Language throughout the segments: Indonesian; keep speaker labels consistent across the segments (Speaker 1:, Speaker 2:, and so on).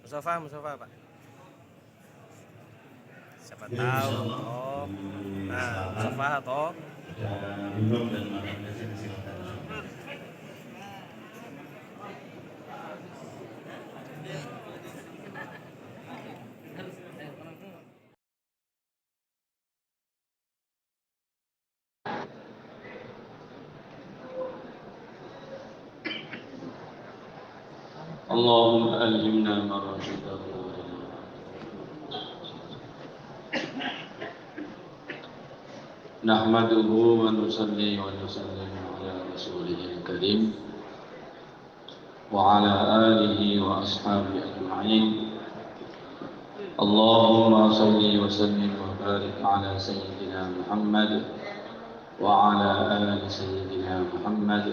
Speaker 1: Mustafa Pak. Siapa tahu toh. Nah, Mustafa toh.
Speaker 2: Belum dan makannya silakan. اللهم ألهمنا مراشده نحمده ونصلي ونسلم على رسوله الكريم وعلى آله وأصحابه أجمعين اللهم صل وسلم وبارك على سيدنا محمد وعلى آل سيدنا محمد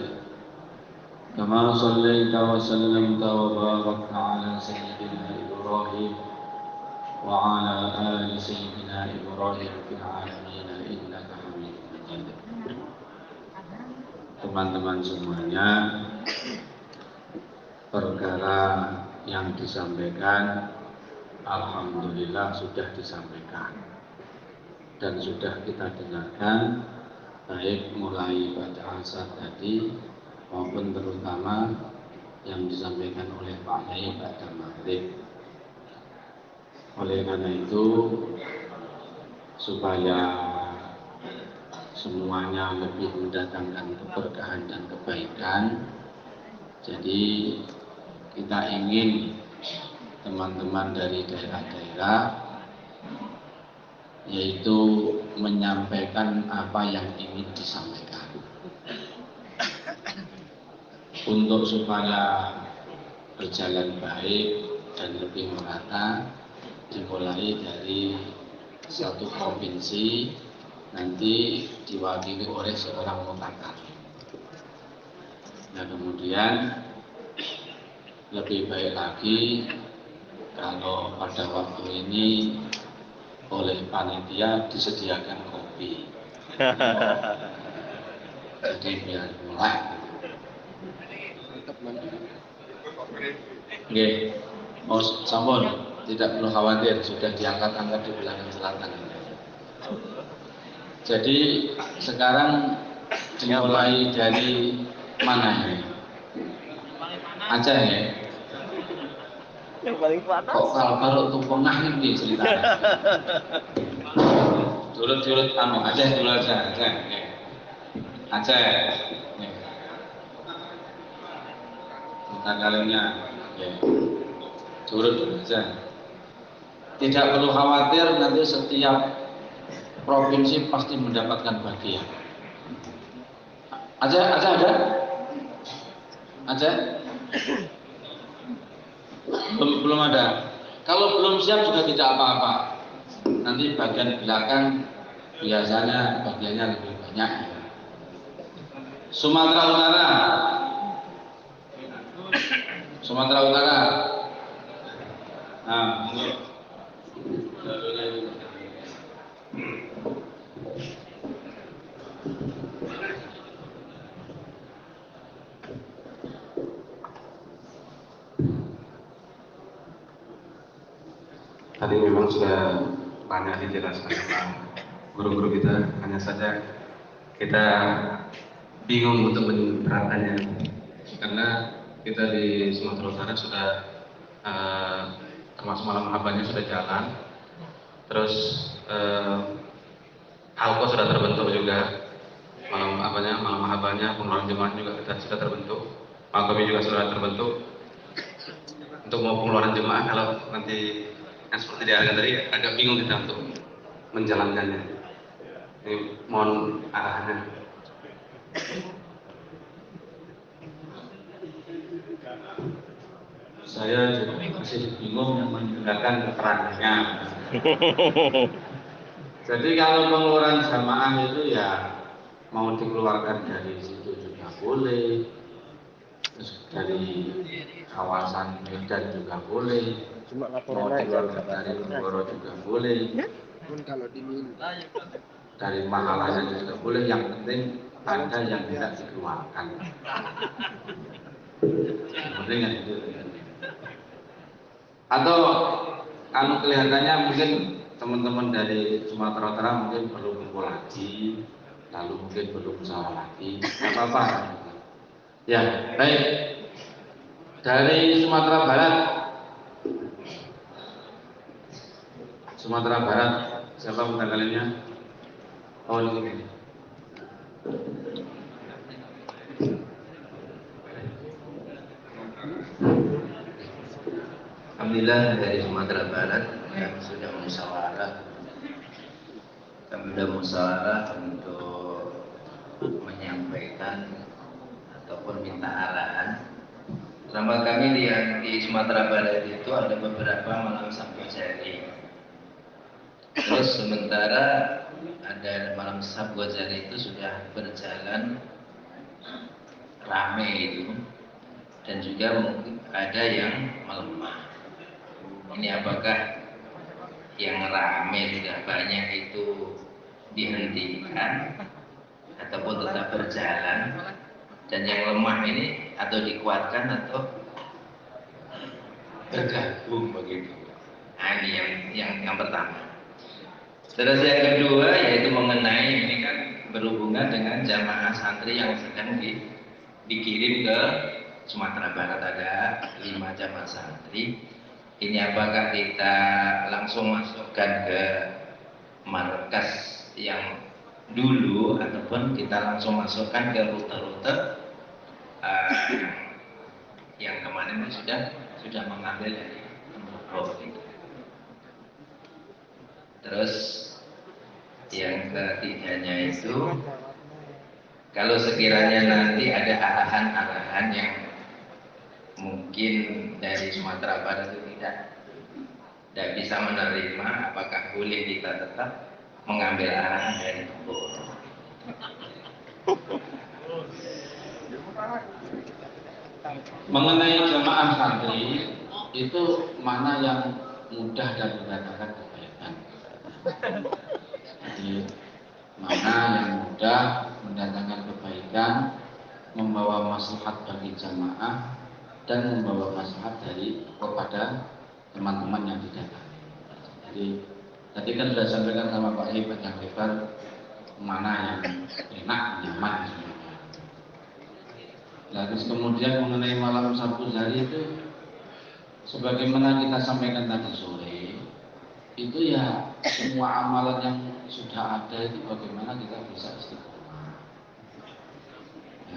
Speaker 2: كما صليت وسلمت وباركت على سيدنا إبراهيم وعلى آل سيدنا إبراهيم في العالمين إنك حميد مجيد. Teman-teman semuanya, perkara yang disampaikan alhamdulillah sudah disampaikan dan sudah kita dengarkan, baik mulai pada asar tadi maupun terutama yang disampaikan oleh Pak Yai pada maghrib. Oleh karena itu, supaya semuanya lebih mendatangkan keberkahan dan kebaikan, jadi kita ingin teman-teman dari daerah-daerah yaitu menyampaikan apa yang ingin disampaikan untuk supaya berjalan baik dan lebih merata, dimulai dari satu provinsi nanti diwakili oleh seorang mutakat. Nah, kemudian lebih baik lagi kalau pada waktu ini oleh panitia disediakan kopi. Jadi biar mulai. Oke, mau sampun, tidak perlu khawatir, sudah diangkat-angkat di belakang selatan. Jadi sekarang dimulai dari mana ini? Aceh ya?
Speaker 1: Yang paling panas.
Speaker 2: Kok kalau tuh pengah ini ceritanya? Turut-turut anu Aceh dulu aja, Aceh. Aceh. Kita kalinya, turut dulu aja. Tidak perlu khawatir, nanti setiap provinsi pasti mendapatkan bagian. Aceh ada? Aceh? Belum ada. Kalau belum siap juga tidak apa-apa. Nanti bagian belakang biasanya bagiannya lebih banyak. Sumatera Utara. Sumatera Utara. Nah, tadi memang sudah banyak dijelaskan oleh guru-guru kita, hanya saja kita bingung untuk menerapkannya karena kita di Sumatera Utara sudah termasuk malam habanya sudah jalan, terus Alko sudah terbentuk juga, malam habanya pengeluaran jemaah juga sudah terbentuk, Makomi juga sudah terbentuk. Untuk mau pengeluaran jemaah kalau nanti yang seperti diarahkan tadi agak bingung kita untuk menjalankannya. Ini mohon arahannya. Saya juga masih bingung yang mendengarkan keterangannya. Jadi kalau pengeluaran jamaah itu ya mau dikeluarkan dari situ juga boleh, terus dari kawasan Medan juga boleh, mau dikeluarkan dari Nenggoro juga boleh, dari Mahalaya juga boleh, yang penting ada yang tidak dikeluarkan. penting kan itu. Atau kalau kelihatannya mungkin teman-teman dari Sumatera Utara mungkin perlu kumpul lagi, lalu mungkin perlu musyawarah lagi, nggak apa-apa. Ya, baik. Dari Sumatera Barat, siapa mutakalimnya? Oh ini.
Speaker 3: Alhamdulillah dari Sumatera Barat yang sudah musyawarah. Kami sudah musyawarah untuk menyampaikan ataupun minta arahan. Selama kami di Sumatera Barat itu ada beberapa malam Sabtu Jari. Terus sementara ada malam Sabtu Jari itu sudah berjalan rame itu, dan juga mungkin ada yang melemah. Ini apakah yang rame sudah banyak itu dihentikan ataupun tetap berjalan, dan yang lemah ini atau dikuatkan atau bergabung begitu. Nah, ini yang pertama. Terus yang kedua yaitu mengenai ini kan berhubungan dengan jamaah santri yang sedang dikirim ke Sumatera Barat, ada 5 jamaah santri. Ini apakah kita langsung masukkan ke markas yang dulu ataupun kita langsung masukkan ke rute-rute yang kemarin itu sudah mengambil dari Temuruk itu. Terus yang ketiganya itu, kalau sekiranya nanti ada arahan-arahan yang mungkin dari Sumatera Barat itu tidak bisa menerima, apakah boleh kita tetap mengambil arahan dari Temuruk?
Speaker 2: Mengenai jamaah santri itu mana yang mudah dan mendatangkan kebaikan. Jadi mana yang mudah mendatangkan kebaikan, membawa maslahat bagi jamaah dan membawa maslahat dari kepada teman-teman yang didatangi. Jadi tadi kan sudah sampaikan sama Pak Ibu yang lebar mana yang enak, nyaman semuanya. Lalu kemudian mengenai malam Sabtu Jari itu, sebagaimana kita sampaikan tadi sore, itu ya semua amalan yang sudah ada itu bagaimana kita bisa istiqomah.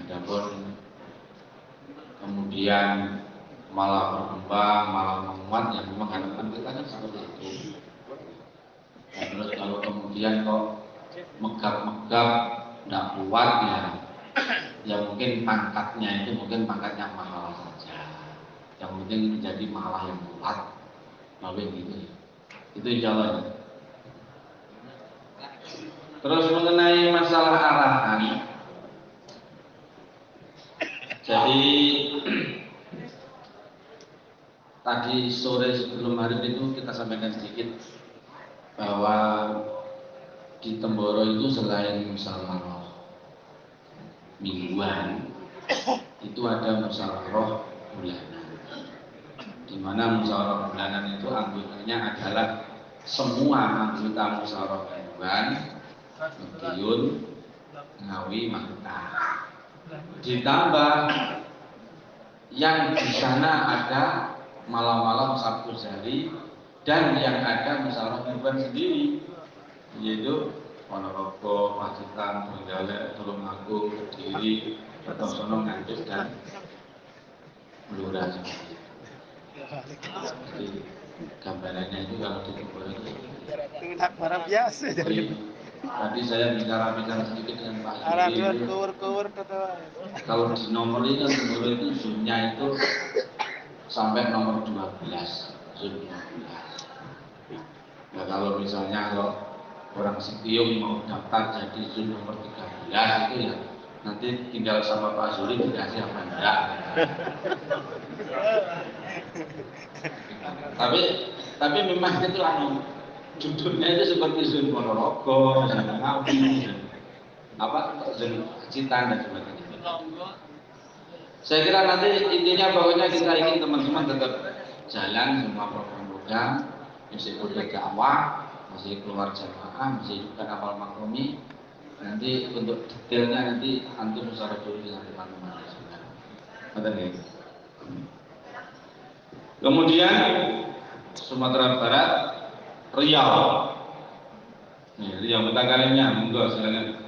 Speaker 2: Adapun kemudian malah berkembang, malah menguat, yang memang harapan kita kan seperti itu. Dan terus kalau kemudian kok megap-megap, tidak kuat ya mungkin pangkatnya itu mungkin pangkatnya mahal saja. Yang penting menjadi malah yang kuat, lalu gitu. Itu insya Allah. Terus mengenai masalah arahan, jadi tadi sore sebelum hari itu kita sampaikan sedikit bahwa di Temboro itu selain musyawarah mingguan, itu ada musyawarah bulanan. Di mana musyawarah bulanan itu anggotanya adalah semua anggota musyawarah mingguan, Madiun, Ngawi, Mangkah. Ditambah yang di sana ada malam-malam Sabtu Jari dan yang ada musyawarah mingguan sendiri, yaitu Ponorogo, Pacitan, Trenggalek, Tulungagung, Kediri, Kertosono, Nganjuk, dan Blora. Jadi gambarannya itu kalau di Temboro itu
Speaker 1: barang biasa.
Speaker 2: tadi saya bicara sedikit dengan Pak Yuri. Kalau di nomor ini kan Temboro itu zoomnya itu sampai nomor 12, zoom 12. Nah kalau misalnya orang Setiung mau daftar jadi zoom nomor 13 itu ya nanti tinggal sama Pak Zuri dikasih apa enggak. tapi memang itu judulnya itu seperti zoom Ponorogo, zoom Ngawi, zoom Pacitan dan sebagainya.
Speaker 3: Saya kira nanti intinya pokoknya kita ingin teman-teman tetap jalan semua program-program, masih berdakwah, masih keluar jamaah, masih hidupkan amal makromi. Nanti untuk detailnya nanti antum secara dulu dengan teman-teman. Kemudian Sumatera Barat, Riau. Nih, Riau Betanggalennya, monggo silakan.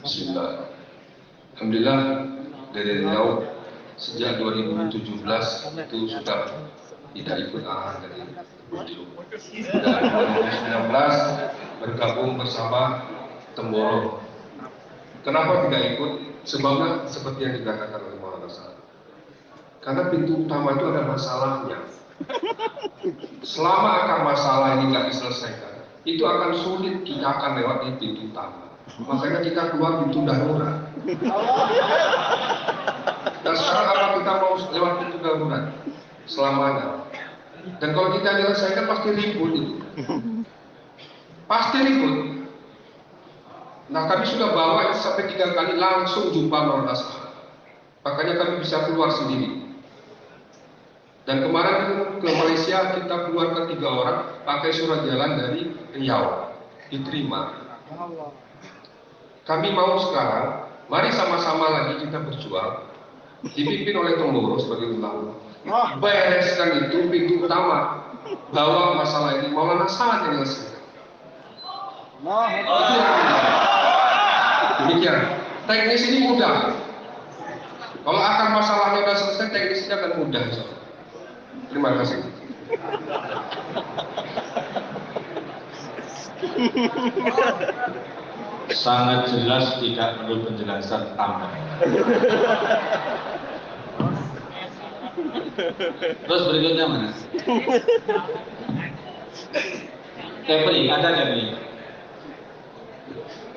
Speaker 4: Bismillah. Alhamdulillah dari Riau sejak 2017 itu sudah tidak ikut arahan dari Beliau. Dan 2019 bergabung bersama Temboro. Kenapa tidak ikut? Sebabnya seperti yang dikatakan oleh Maulana Sa'ad. Karena pintu utama itu ada masalahnya. Selama akar masalah ini nggak diselesaikan, itu akan sulit kita akan lewat di pintu utama. Makanya kita keluar pintu darurat. Dan sekarang apa kita mau lewat pintu darurat selamanya? Dan kalau kita menyelesaikan pasti ribut itu. Pasti ribut. Nah kami sudah bawa sampai 3 kali langsung jumpa Maulana Sa'ad. Makanya kami bisa keluar sendiri. Dan kemarin ke Malaysia kita keluar ke 3 orang pakai surat jalan dari Riau. Diterima. Kami mau sekarang, mari sama-sama lagi kita berjuang, dipimpin oleh Temboro sebagai ulama. Bereskan itu pintu utama, bawa masalah ini Maulana Sa'ad yang selesai. Itu yang demikian. Teknis ini mudah. Kalau akar masalahnya sudah selesai, teknisnya akan mudah. Terima kasih.
Speaker 3: Sangat jelas, tidak perlu penjelasan tambah. Terus berikutnya mana? Kepri, ada Kepri?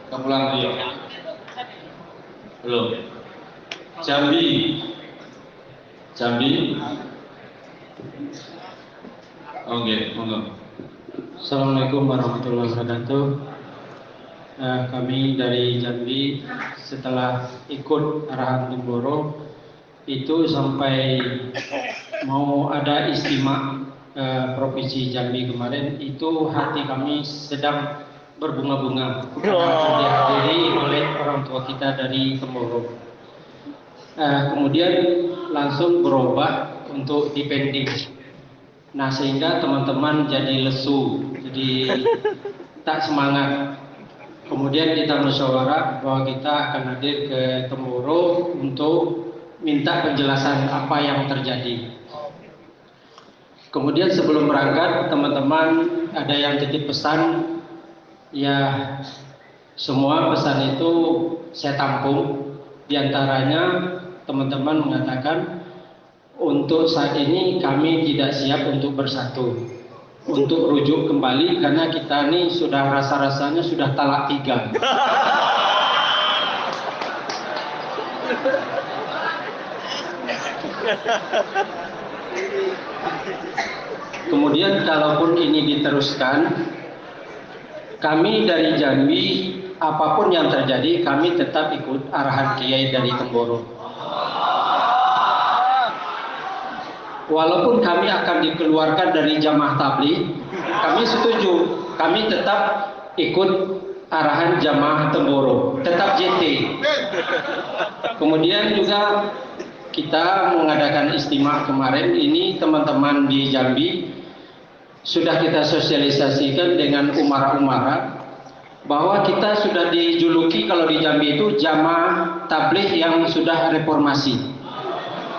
Speaker 3: Kepulauan Riau? Belum. Jambi? Jambi? Oke, monggo.
Speaker 5: Assalamualaikum warahmatullahi wabarakatuh. Kami dari Jambi setelah ikut arahan Temboro itu sampai mau ada istimewa Provinsi Jambi kemarin, itu hati kami sedang berbunga-bunga karena dihadiri oleh orang tua kita dari Temboro. Kemudian langsung berubah untuk dipending. Nah sehingga teman-teman jadi lesu, jadi tak semangat. Kemudian kita musyawarah bahwa kita akan hadir ke Temboro untuk minta penjelasan apa yang terjadi. Kemudian sebelum berangkat, teman-teman ada yang titip pesan, ya semua pesan itu saya tampung. Di antaranya teman-teman mengatakan untuk saat ini kami tidak siap untuk bersatu, untuk rujuk kembali karena kita ini sudah rasa-rasanya sudah talak 3. Kemudian kalaupun ini diteruskan, kami dari Jambi apapun yang terjadi kami tetap ikut arahan Kiai dari Temboro. Walaupun kami akan dikeluarkan dari jamaah tabligh, kami setuju, kami tetap ikut arahan jamaah Temboro, tetap JT. Kemudian juga kita mengadakan istimewa kemarin ini, teman-teman di Jambi sudah kita sosialisasikan dengan umara-umara bahwa kita sudah dijuluki kalau di Jambi itu jamaah tabligh yang sudah reformasi.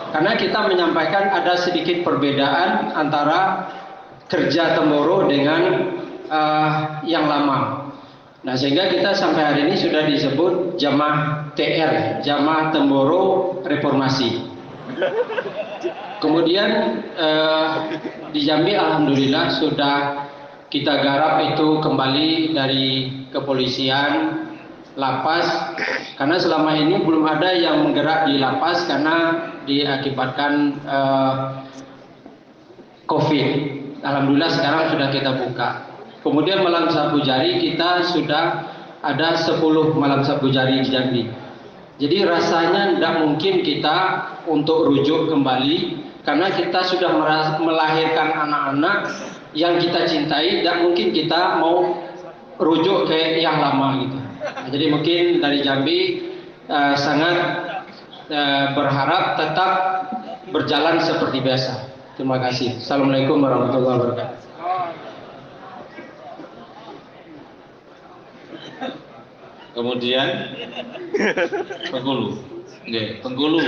Speaker 5: Karena kita menyampaikan ada sedikit perbedaan antara kerja Temboro dengan yang lama. Nah sehingga kita sampai hari ini sudah disebut jamaah TR, jamaah Temboro Reformasi. Kemudian di Jambi alhamdulillah sudah kita garap itu kembali dari kepolisian, lapas, karena selama ini belum ada yang menggerak di lapas karena diakibatkan COVID. alhamdulillah sekarang sudah kita buka. Kemudian malam sabu jari kita sudah ada 10 malam sabu jari di Jambi. Jadi rasanya tidak mungkin kita untuk rujuk kembali karena kita sudah melahirkan anak-anak yang kita cintai, tidak mungkin kita mau rujuk ke yang lama gitu. Nah, jadi mungkin dari Jambi sangat berharap tetap berjalan seperti biasa. Terima kasih. Assalamualaikum warahmatullahi wabarakatuh.
Speaker 6: Kemudian Bengkulu. Nggih, Bengkulu.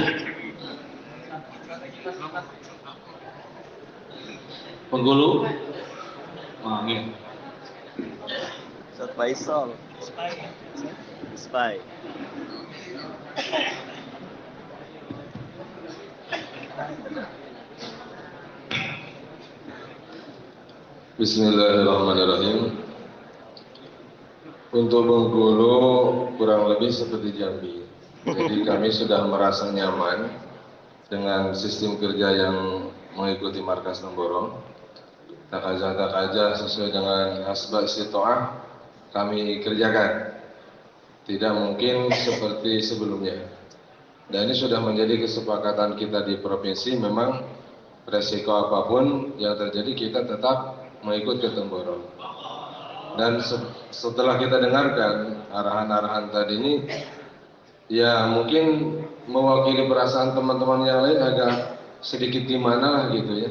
Speaker 6: Bengkulu. Oh, nggih.
Speaker 1: Ustaz Faisal. Spy.
Speaker 7: Bismillahirrahmanirrahim. Untuk Bengkulu kurang lebih seperti Jambi. Jadi kami sudah merasa nyaman dengan sistem kerja yang mengikuti markas Nemborong. Tak aja sesuai dengan asbab istitoah kami kerjakan. Tidak mungkin seperti sebelumnya. Dan ini sudah menjadi kesepakatan kita di provinsi. Memang resiko apapun yang terjadi kita tetap mengikut ke Temborong. Dan setelah kita dengarkan arahan-arahan tadi ini, ya mungkin mewakili perasaan teman-teman yang lain agak sedikit gimana lah gitu ya,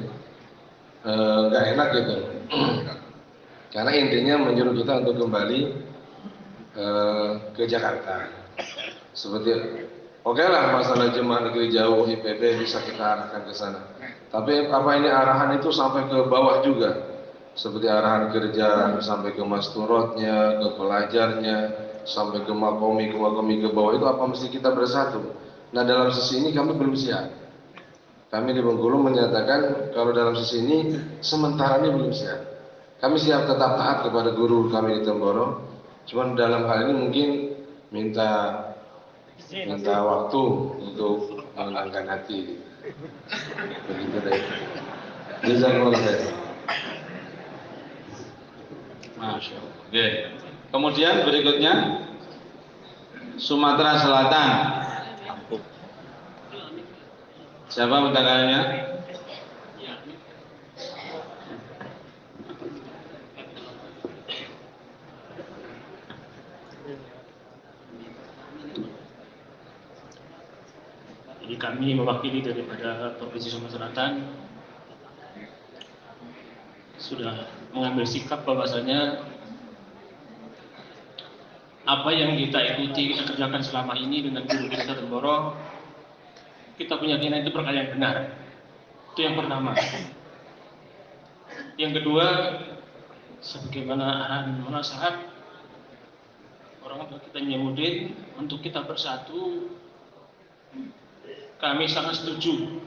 Speaker 7: nggak enak gitu. Karena intinya menyuruh kita untuk kembali ke Jakarta. Seperti oke lah, masalah jemaah negeri jauh IPB bisa kita arahkan ke sana. Tapi apa ini arahan itu sampai ke bawah juga? Seperti arahan kerja sampai ke masturotnya, ke pelajarnya, sampai ke makomi ke bawah itu apa mesti kita bersatu? Nah dalam sisi ini kami belum siap. Kami di Bengkulu menyatakan kalau dalam sisi ini sementara ini belum siap. Kami siap tetap taat kepada guru kami di Temborong. Cuman dalam hal ini mungkin minta waktu untuk menenangkan hati. Begitu deh. Jazakumullah khair.
Speaker 6: Masya Allah. Oke. Kemudian berikutnya Sumatera Selatan. Siapa mentangannya?
Speaker 8: Jadi kami mewakili daripada Provinsi Sumatera Selatan sudah mengambil sikap bahwasanya apa yang kita ikuti, kita kerjakan selama ini dengan guru kita Temborong, kita punya keyakinan itu perkara yang benar. Itu yang pertama. Yang kedua, sebagaimana arahan nasihat orang tua kita Nyamuddin untuk kita bersatu, kami sangat setuju.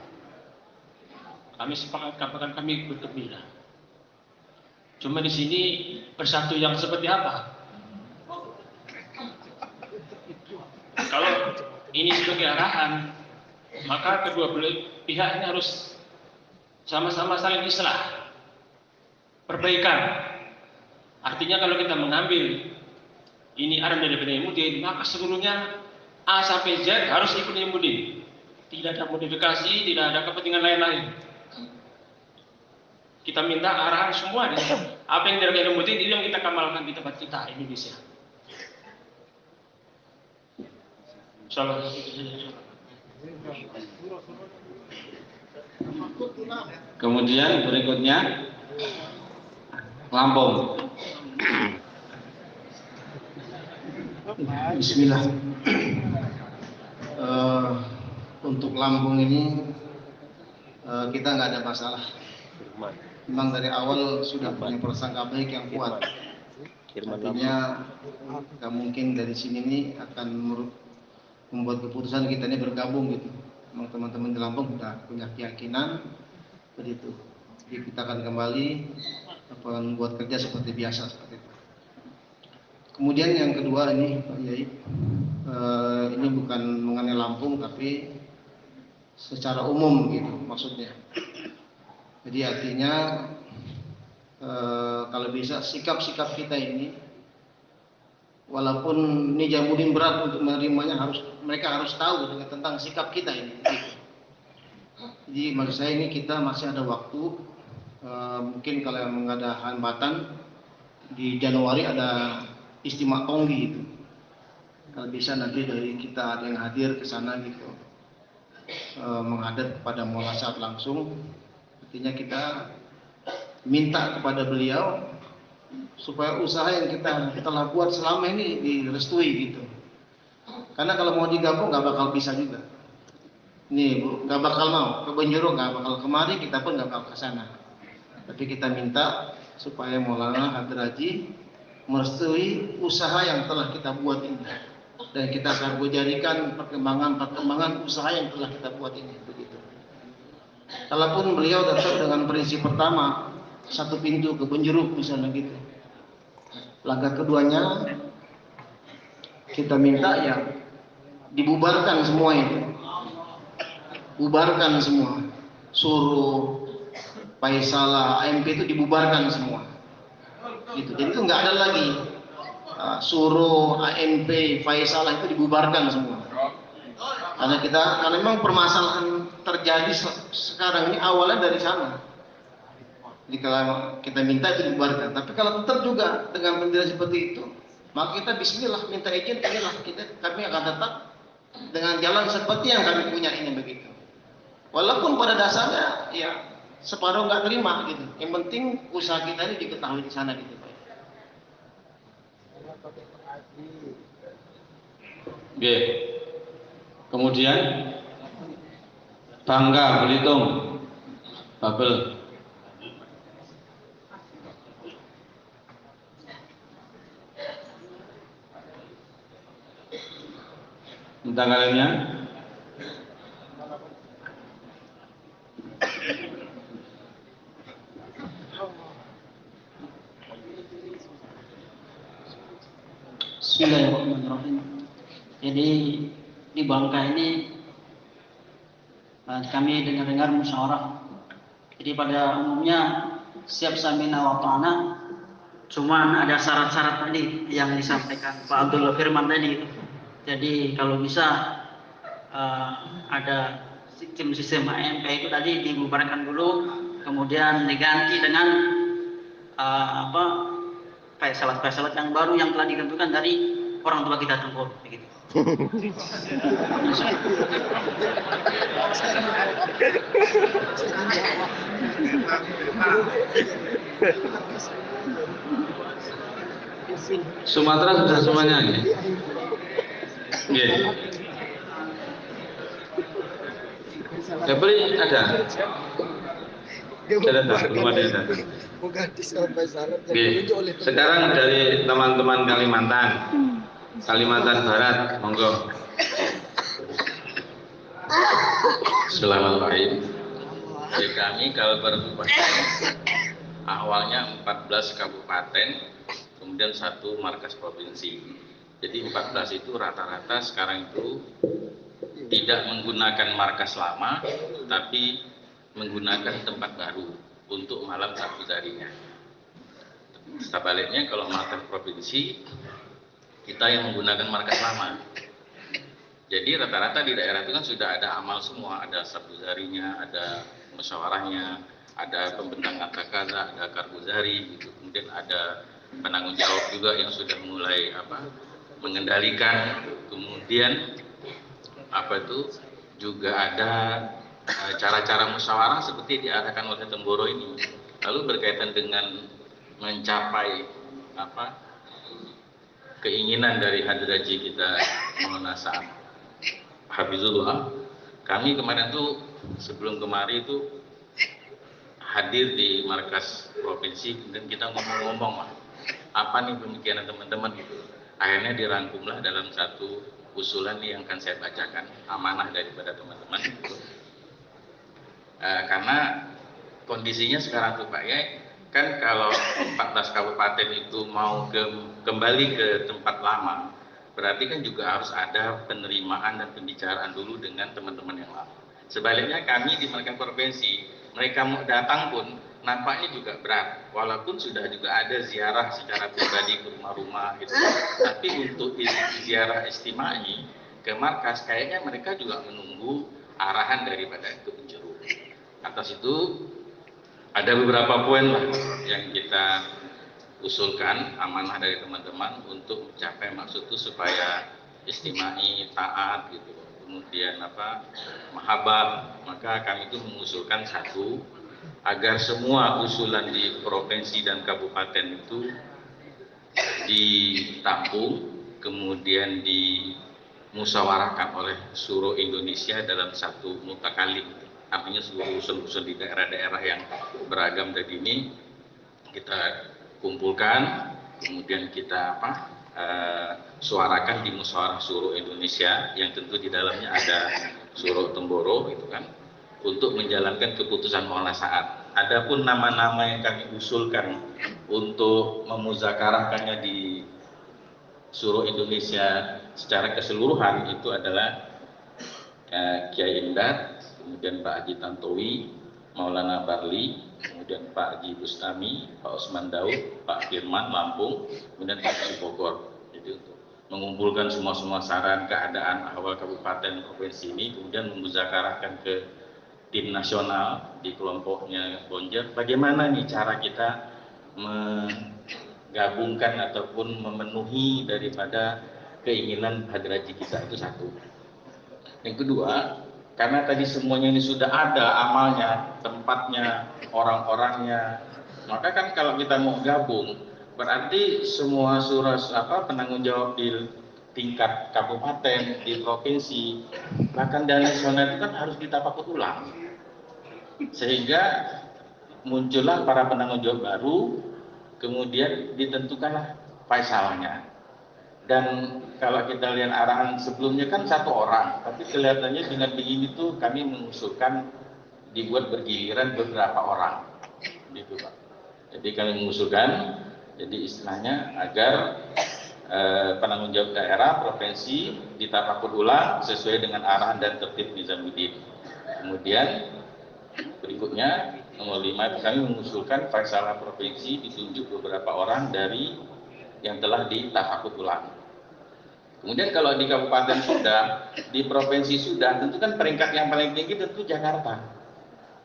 Speaker 8: Kami sepakat kapan kami bergembira. Cuma di sini bersatu yang seperti apa? Kalau ini sebagai arahan, maka kedua pihak ini harus sama-sama saling islah, perbaikan. Artinya kalau kita mengambil ini arahan dari Nyamuddin, maka seluruhnya A sampai Z harus ikut Nyamuddin. Tidak ada modifikasi, tidak ada kepentingan lain-lain. Kita minta arahan semua. Apa yang dari Nyamuddin itu yang kita kamalkan di tempat kita, Indonesia. Salam.
Speaker 6: Kemudian berikutnya Lampung.
Speaker 9: Bismillah. Untuk Lampung ini kita nggak ada masalah. Memang dari awal sudah punya prasangka baik yang kuat. Artinya nggak mungkin dari sini ini akan membuat keputusan kita ini bergabung gitu. Memang teman-teman di Lampung sudah punya keyakinan seperti itu. Jadi kita akan kembali membuat kerja seperti biasa seperti itu. Kemudian yang kedua ini Pak Yai, ini bukan mengenai Lampung tapi secara umum gitu maksudnya. Jadi artinya kalau bisa sikap-sikap kita ini, walaupun ini Jamuddin berat untuk menerimanya, mereka harus tahu tentang sikap kita ini. Jadi maksud saya ini kita masih ada waktu, mungkin kalau yang nggak ada hambatan di Januari ada istimewa tonggi itu. Kalau bisa nanti dari kita ada yang hadir ke sana gitu, menghadap kepada mulasat langsung. Artinya kita minta kepada beliau supaya usaha yang kita telah buat selama ini direstui gitu. Karena kalau mau digabung nggak bakal bisa juga. Nih Bu, nggak bakal mau ke Benjuru, nggak bakal kemari, kita pun nggak bakal ke sana. Tapi kita minta supaya Maulana Habib Haji merestui usaha yang telah kita buat ini, dan kita akan jadikan perkembangan usaha yang telah kita buat ini begitu. Kalaupun beliau tetap dengan prinsip pertama, satu pintu ke Benjeruk misalnya gitu. Langkah keduanya kita minta ya dibubarkan semua itu. Bubarkan semua. Suruh Faisalah, AMP itu dibubarkan semua. Gitu. Jadi itu nggak ada lagi suruh AMP, Faisalah itu dibubarkan semua. Karena memang permasalahan terjadi sekarang ini awalnya dari sana. Jadi kalau kita minta itu dibubarkan. Tapi kalau tetap juga dengan pendirian seperti itu, maka kita bismillah minta izin, inilah kami akan tetap dengan jalan seperti yang kami punya ini begitu. Walaupun pada dasarnya ya separuh nggak terima gitu. Yang penting usaha kita ini diketahui di sana gitu Pak.
Speaker 6: Oke. Kemudian Bangka Belitung, Babel. Tanggalnya
Speaker 5: Bismillahirrahmanirrahim. Jadi di Bangka ini kami dengar musyawarah. Jadi pada umumnya siap samina wa ta'ana, cuman ada syarat-syarat tadi yang disampaikan Pak Abdul Firman tadi. Jadi kalau bisa ada sistem AMP itu tadi dibubarkan dulu, kemudian diganti dengan Faisalat yang baru yang telah ditentukan dari orang tua kita tempur begitu.
Speaker 6: Sumatera sudah semuanya ya. Yeah. Febri ada? Belum ada. Sekarang dari teman-teman Kalimantan Barat, monggo.
Speaker 2: Bismillahirrahmanirrahim. Jadi kami kalau awalnya 14 kabupaten, kemudian 1 markas provinsi. Jadi 14 itu rata-rata sekarang itu tidak menggunakan markas lama, tapi menggunakan tempat baru untuk malam Sabtu-Zarinya. Sebaliknya kalau markas provinsi, kita yang menggunakan markas lama. Jadi rata-rata di daerah itu kan sudah ada amal semua, ada Sabtu-Zarinya, ada musyawarahnya, ada pembentangan takaza, ada karguzari, gitu. Kemudian ada penanggung jawab juga yang sudah mulai mengendalikan. Kemudian juga ada cara-cara musyawarah seperti diarahkan oleh Temboro ini. Lalu berkaitan dengan mencapai keinginan dari Habib Haji kita Maulana Sa'ad Hafizullah, kami kemarin tuh sebelum kemari itu hadir di markas provinsi dan kita ngomong-ngomong apa nih pemikiran teman-teman gitu. Akhirnya dirangkumlah dalam satu usulan yang akan saya bacakan, amanah daripada teman-teman gitu. Karena kondisinya sekarang tuh Pak ya, kan kalau 14 kabupaten itu mau kembali ke tempat lama, berarti kan juga harus ada penerimaan dan pembicaraan dulu dengan teman-teman yang lama. Sebaliknya kami di markas provinsi, mereka mau datang pun nampaknya juga berat, walaupun sudah juga ada ziarah secara pribadi ke rumah-rumah gitu. Tapi untuk ziarah istimai ke markas, kayaknya mereka juga menunggu arahan daripada itu penjuru. Atas itu ada beberapa poin lah yang kita usulkan, amanah dari teman-teman untuk mencapai maksud itu supaya istimai taat gitu, kemudian mahabbah. Maka kami itu mengusulkan satu, agar semua usulan di provinsi dan kabupaten itu ditampung, kemudian dimusyawarahkan oleh seluruh Indonesia dalam satu mutakalim. Artinya seluruh usul-usul di daerah-daerah yang beragam tadi ini kita kumpulkan, kemudian kita suarakan di musyawarah seluruh Indonesia, yang tentu di dalamnya ada Suro Temboro itu kan, untuk menjalankan keputusan mualah saat. Adapun nama-nama yang kami usulkan untuk memuzakarahkannya di seluruh Indonesia secara keseluruhan itu adalah Kiai Imdad, kemudian Pak Haji Tantowi, Maulana Barli, kemudian Pak Haji Bustami, Pak Osman Daud, Pak Firman Lampung, kemudian Pak Subogor. Jadi untuk mengumpulkan semua saran keadaan ahwal kabupaten provinsi ini, kemudian memuzakarahkan ke tim nasional di kelompoknya Bonjer, bagaimana nih cara kita menggabungkan ataupun memenuhi daripada keinginan hadraji kita, itu satu. Yang kedua, karena tadi semuanya ini sudah ada amalnya, tempatnya, orang-orangnya, maka kan kalau kita mau gabung, berarti semua penanggung jawab di tingkat kabupaten, di provinsi, bahkan dan nasional itu kan harus ditapakut ulang, sehingga muncullah para penanggung jawab baru, kemudian ditentukanlah faisalnya. Dan kalau kita lihat arahan sebelumnya kan satu orang, tapi kelihatannya dengan begini tuh kami mengusulkan dibuat bergiliran beberapa orang, gitu Pak. Jadi kami mengusulkan, jadi istilahnya agar penanggung jawab daerah, provinsi ditapakut ulang sesuai dengan arahan dan tertib Nizamuddin. Kemudian berikutnya nomor 5, kami mengusulkan faisalah provinsi ditunjuk beberapa orang dari yang telah ditapakut ulang. Kemudian kalau di kabupaten sudah, di provinsi sudah, tentu kan peringkat yang paling tinggi tentu Jakarta.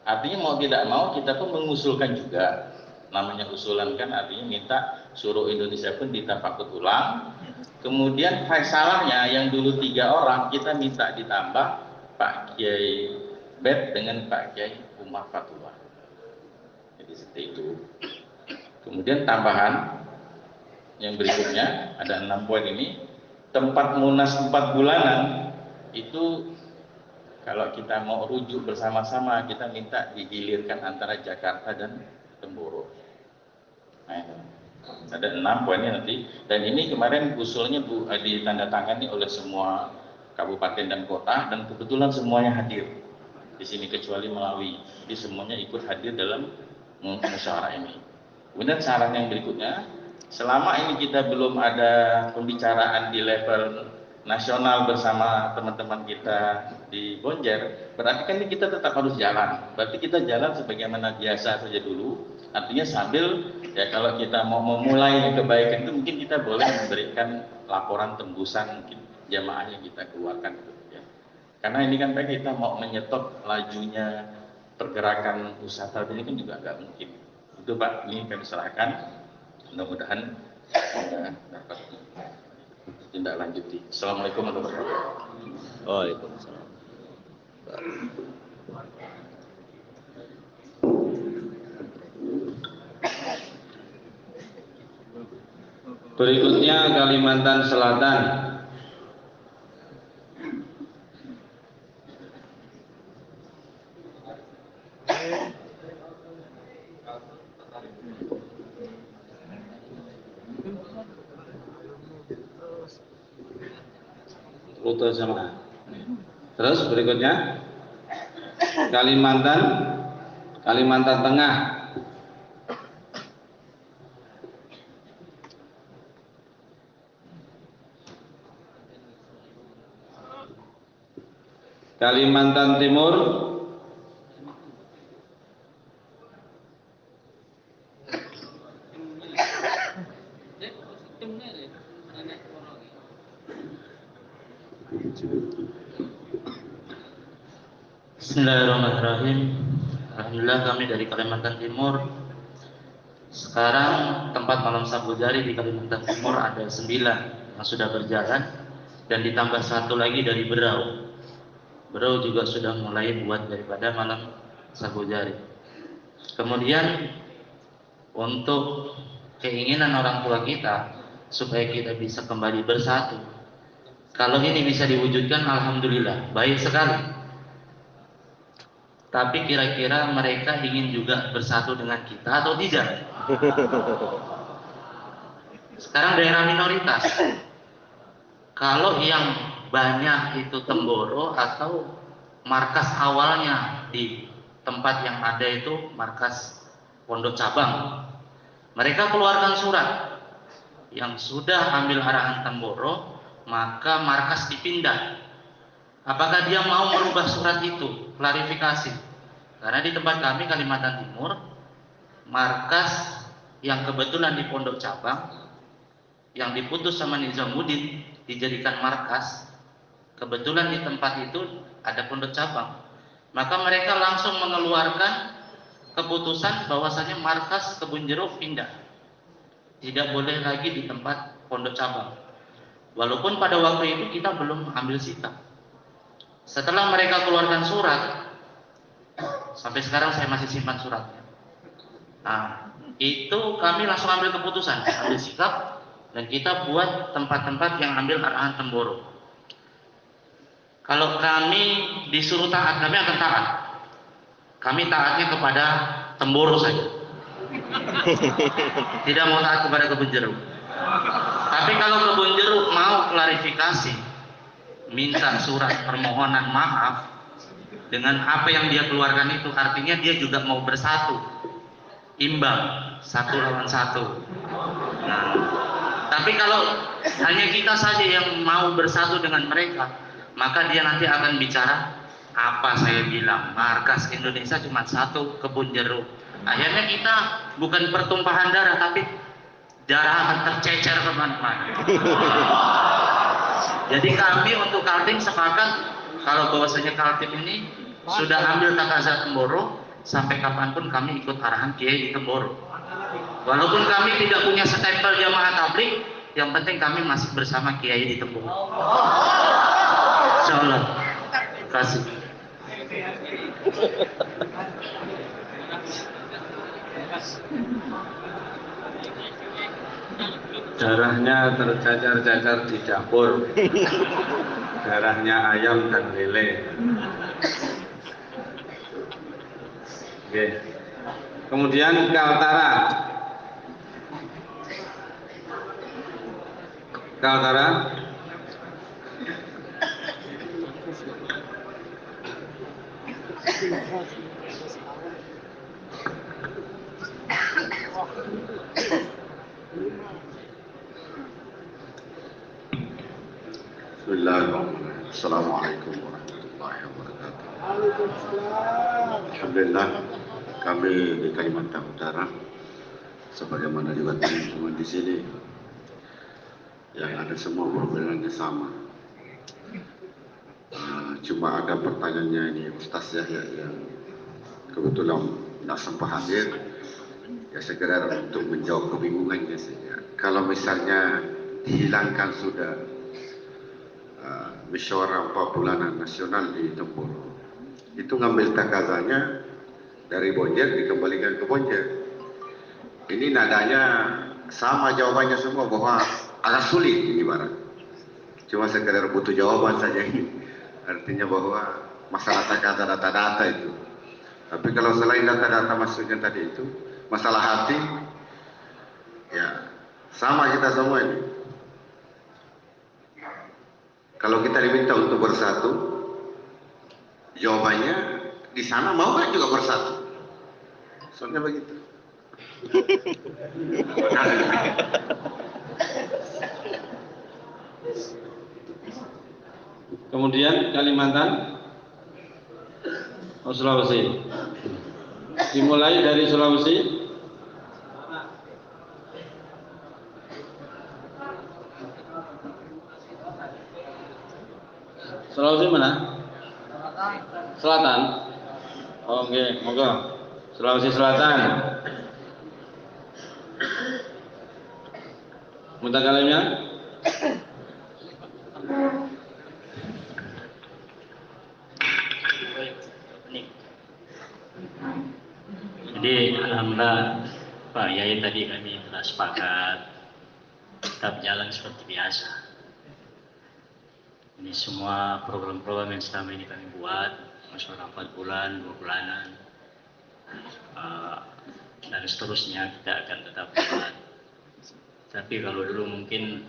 Speaker 2: Artinya mau tidak mau kita pun mengusulkan juga. Namanya usulan kan artinya minta seluruh Indonesia pun ditapakut ulang. Kemudian faisalahnya yang dulu 3 orang kita minta ditambah Pak Kiai Bet dengan Pak Kiai Umar Fatullah. Jadi seperti itu. Kemudian tambahan yang berikutnya ada 6 poin ini. Tempat munas 4 bulanan itu kalau kita mau rujuk bersama-sama, kita minta digilirkan antara Jakarta dan Temboro. Nah, ada 6 poinnya nanti. Dan ini kemarin usulnya ditandatangani oleh semua kabupaten dan kota, dan kebetulan semuanya hadir di sini kecuali Melawi. Jadi semuanya ikut hadir dalam musyawarah ini. Kemudian saran yang berikutnya, selama ini kita belum ada pembicaraan di level nasional bersama teman-teman kita di Bonjer, berarti kan ini kita tetap harus jalan. Berarti kita jalan sebagaimana biasa saja dulu. Artinya sambil ya kalau kita mau memulai kebaikan itu mungkin kita boleh memberikan laporan tembusan mungkin jamaah yang kita keluarkan. Ya. Karena ini kan kita mau menyetop lajunya pergerakan usaha ini kan juga nggak mungkin. Itu Pak, ini kami serahkan. Mudah-mudahan dapat tindak lanjuti. Assalamualaikum warahmatullahi wabarakatuh.
Speaker 1: Waalaikumsalam.
Speaker 6: Berikutnya Kalimantan Selatan. Rute sama. Terus berikutnya Kalimantan Tengah. Kalimantan Timur.
Speaker 10: Bismillahirrahmanirrahim. Alhamdulillah kami dari Kalimantan Timur. Sekarang tempat malam Sabu Jari di Kalimantan Timur ada 9 yang sudah berjalan dan ditambah 1 lagi dari Berau. Berau juga sudah mulai buat daripada malam Sabu Jari. Kemudian untuk keinginan orang tua kita supaya kita bisa kembali bersatu, kalau ini bisa diwujudkan, alhamdulillah, baik sekali. Tapi kira-kira mereka ingin juga bersatu dengan kita atau tidak? Sekarang daerah minoritas. Kalau yang banyak itu Temboro atau markas awalnya di tempat yang ada itu markas pondok cabang. Mereka keluarkan surat yang sudah ambil arahan Temboro, maka markas dipindah. Apakah dia mau merubah surat itu? Klarifikasi. Karena di tempat kami Kalimantan Timur, markas yang kebetulan di pondok cabang yang diputus sama Nizamuddin dijadikan markas, kebetulan di tempat itu ada pondok cabang. Maka mereka langsung mengeluarkan keputusan bahwasanya markas Kebun Jeruk pindah. Tidak boleh lagi di tempat pondok cabang. Walaupun pada waktu itu kita belum ambil sikap. Setelah mereka keluarkan surat, sampai sekarang saya masih simpan suratnya. Nah, itu kami langsung ambil keputusan, ambil sikap, dan kita buat tempat-tempat yang ambil arahan Temboro. Kalau kami disuruh taat, kami akan taat. Kami taatnya kepada Temboro saja. Tidak mau taat kepada Kebun Jeruk. Tapi kalau Kebun Jeruk mau klarifikasi, minta surat permohonan maaf dengan apa yang dia keluarkan itu, artinya dia juga mau bersatu, imbang, 1 lawan 1. Nah, tapi kalau hanya kita saja yang mau bersatu dengan mereka, maka dia nanti akan bicara apa saya bilang, markas Indonesia cuma 1, Kebun Jeruk. Akhirnya kita bukan pertumpahan darah, tapi darah akan tercecer kemana-mana. Jadi kami untuk Kaltim sepakat kalau bahwasanya Kaltim ini sudah ambil takaza Temboro, sampai kapanpun kami ikut arahan Kiai di Temboro. Walaupun kami tidak punya stempel jamaah tabligh, yang penting kami masih bersama Kiai di Temboro. Insyaallah. Terima kasih.
Speaker 6: Darahnya tercacar-cacar di dapur. Darahnya ayam dan lele. Oke. Kemudian Kaltara. Kaltara.
Speaker 11: Bismillahirrahmanirrahim. Assalamualaikum warahmatullahi wabarakatuh. Alhamdulillah kami di Kalimantan Utara, sebagaimana juga teman-teman di sini, yang ada semua perbedaannya sama. Cuma ada pertanyaannya ini Ustaz Yahya yang kebetulan tidak sempat hadir, ya sekedar untuk menjawab kebingungannya saja. Kalau misalnya dihilangkan sudah Musyawarah 4 bulanan nasional di Temboro, itu ngambil takazanya dari Bonjer dikembalikan ke Bonjer. Ini nadanya sama, jawabannya semua bahwa agak sulit ini barang. Cuma sekedar butuh jawaban saja ini. Artinya bahwa masalah takaza data-data itu. Tapi kalau selain data-data maksudnya tadi itu masalah hati, ya sama kita semua ini. Kalau kita diminta untuk bersatu, jawabannya di sana mau kan juga bersatu. Soalnya begitu.
Speaker 6: Kemudian Kalimantan, Sulawesi. Dimulai dari Sulawesi. Sulawesi mana? Selatan. Oke, monggo. Sulawesi Selatan. Minta kalimnya.
Speaker 12: Jadi alhamdulillah Pak Yai tadi kami telah sepakat tetap jalan seperti biasa. Ini semua program-program yang selama ini kami buat, masalah 4 bulan, 2 bulanan, dan seterusnya kita akan tetap buat. Tapi kalau dulu mungkin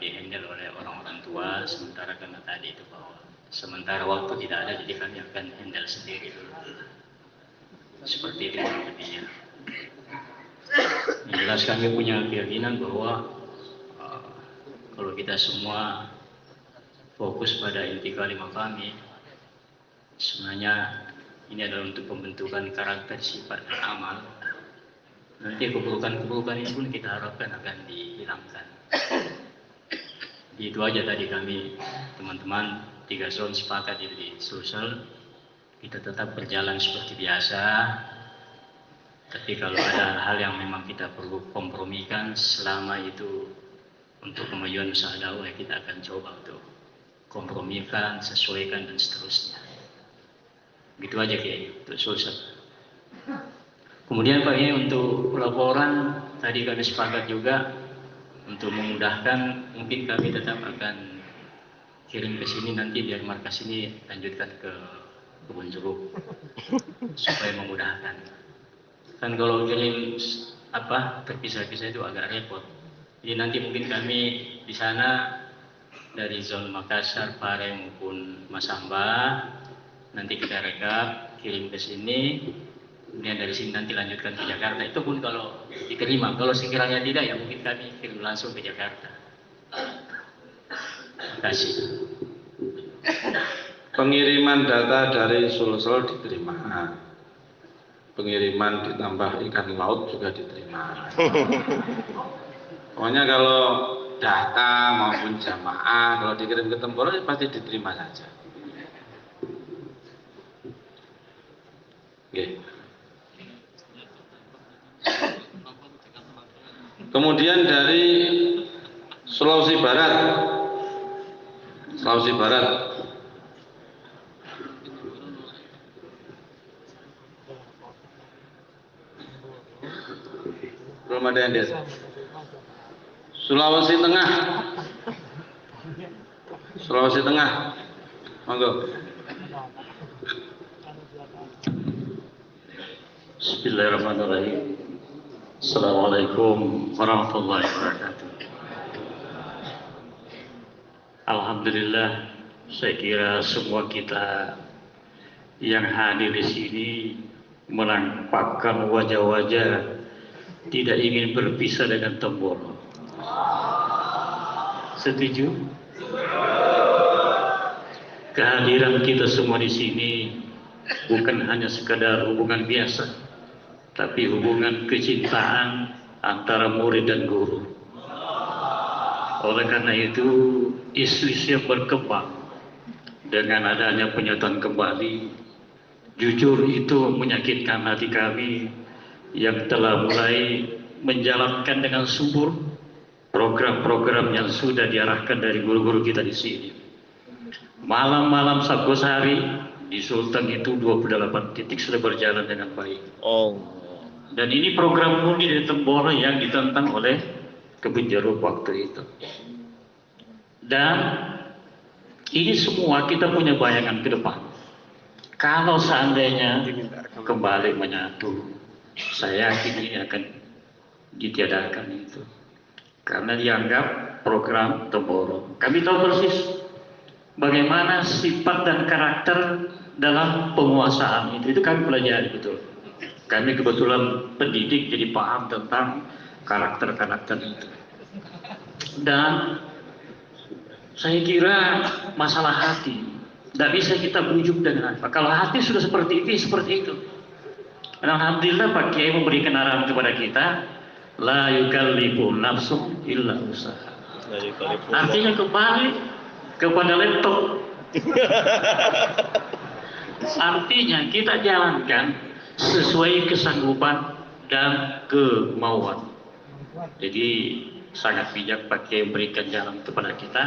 Speaker 12: dihandle oleh orang-orang tua, sementara karena tadi itu bahwa sementara waktu tidak ada, jadi kami akan handle sendiri dulu. Seperti itu lebihnya. Yang jelas kami punya keyakinan bahwa kalau kita semua fokus pada inti kalimat kami, sebenarnya ini adalah untuk pembentukan karakter, sifat, dan amal. Nanti keburukan-keburukan ini pun kita harapkan akan dihilangkan. Itu aja tadi kami teman-teman 3 zon sepakat itu di Sulsel. Kita tetap berjalan seperti biasa, tapi kalau ada hal yang memang kita perlu kompromikan selama itu untuk kemajuan usaha dakwah, kita akan coba untuk kompromikan, sesuaikan, dan seterusnya. Gitu aja Kiai untuk Sulsel. Kemudian Pak Kiai untuk laporan tadi kami sepakat juga untuk memudahkan, mungkin kami tetap akan kirim ke sini nanti biar markas ini lanjutkan ke Kebun Jeruk supaya memudahkan. Kan kalau kirim terpisah-pisah itu agak repot. Jadi nanti mungkin kami di sana dari zon Makassar, Pare maupun Masamba nanti kita rekap, kirim ke sini, kemudian dari sini nanti lanjutkan ke Jakarta. Itu pun kalau diterima. Kalau sekiranya tidak, ya mungkin kami kirim langsung ke Jakarta. Terima kasih.
Speaker 6: Pengiriman data dari Sulsel diterima. Pengiriman ditambah ikan laut juga diterima. Pokoknya kalau data maupun jamaah kalau dikirim ke Temboro pasti diterima saja. Oke. Kemudian dari Sulawesi Barat. Sulawesi Barat. Belum ada yang lihat. Sulawesi Tengah. Sulawesi Tengah. Monggo.
Speaker 12: Bismillahirrahmanirrahim. Assalamualaikum warahmatullahi wabarakatuh. Alhamdulillah, saya kira semua kita yang hadir di sini menampakkan wajah-wajah tidak ingin berpisah dengan Temboro. Setuju? Kehadiran kita semua di sini bukan hanya sekadar hubungan biasa, tapi hubungan kecintaan antara murid dan guru. Oleh karena itu, isu-isu yang berkembang dengan adanya penyataan kembali, jujur itu menyakitkan hati kami yang telah mulai menjalankan dengan subur program-program yang sudah diarahkan dari guru-guru kita di sini. Malam-malam Sabgosari di Sultan itu 28 titik sudah berjalan dengan baik. Dan ini program murni dari Temboro yang ditentang oleh Kebun Jeruk waktu itu. Dan ini semua kita punya bayangan ke depan. Kalau seandainya kembali menyatu, saya yakin ini akan ditiadakan itu. Karena dianggap program Temboro. Kami tahu persis bagaimana sifat dan karakter dalam penguasaan itu kami pelajari betul. Kami kebetulan pendidik jadi paham tentang karakter-karakter itu. Dan saya kira masalah hati tidak bisa kita bujuk dengan apa. Kalau hati sudah seperti itu, seperti itu. Dan alhamdulillah Pak Kiai memberikan arahan kepada kita, la yukallifu nafsun illa usaha. Artinya kembali kepada laptop. Artinya kita jalankan sesuai kesanggupan dan kemauan. Jadi sangat bijak pakai memberikan jalan kepada kita.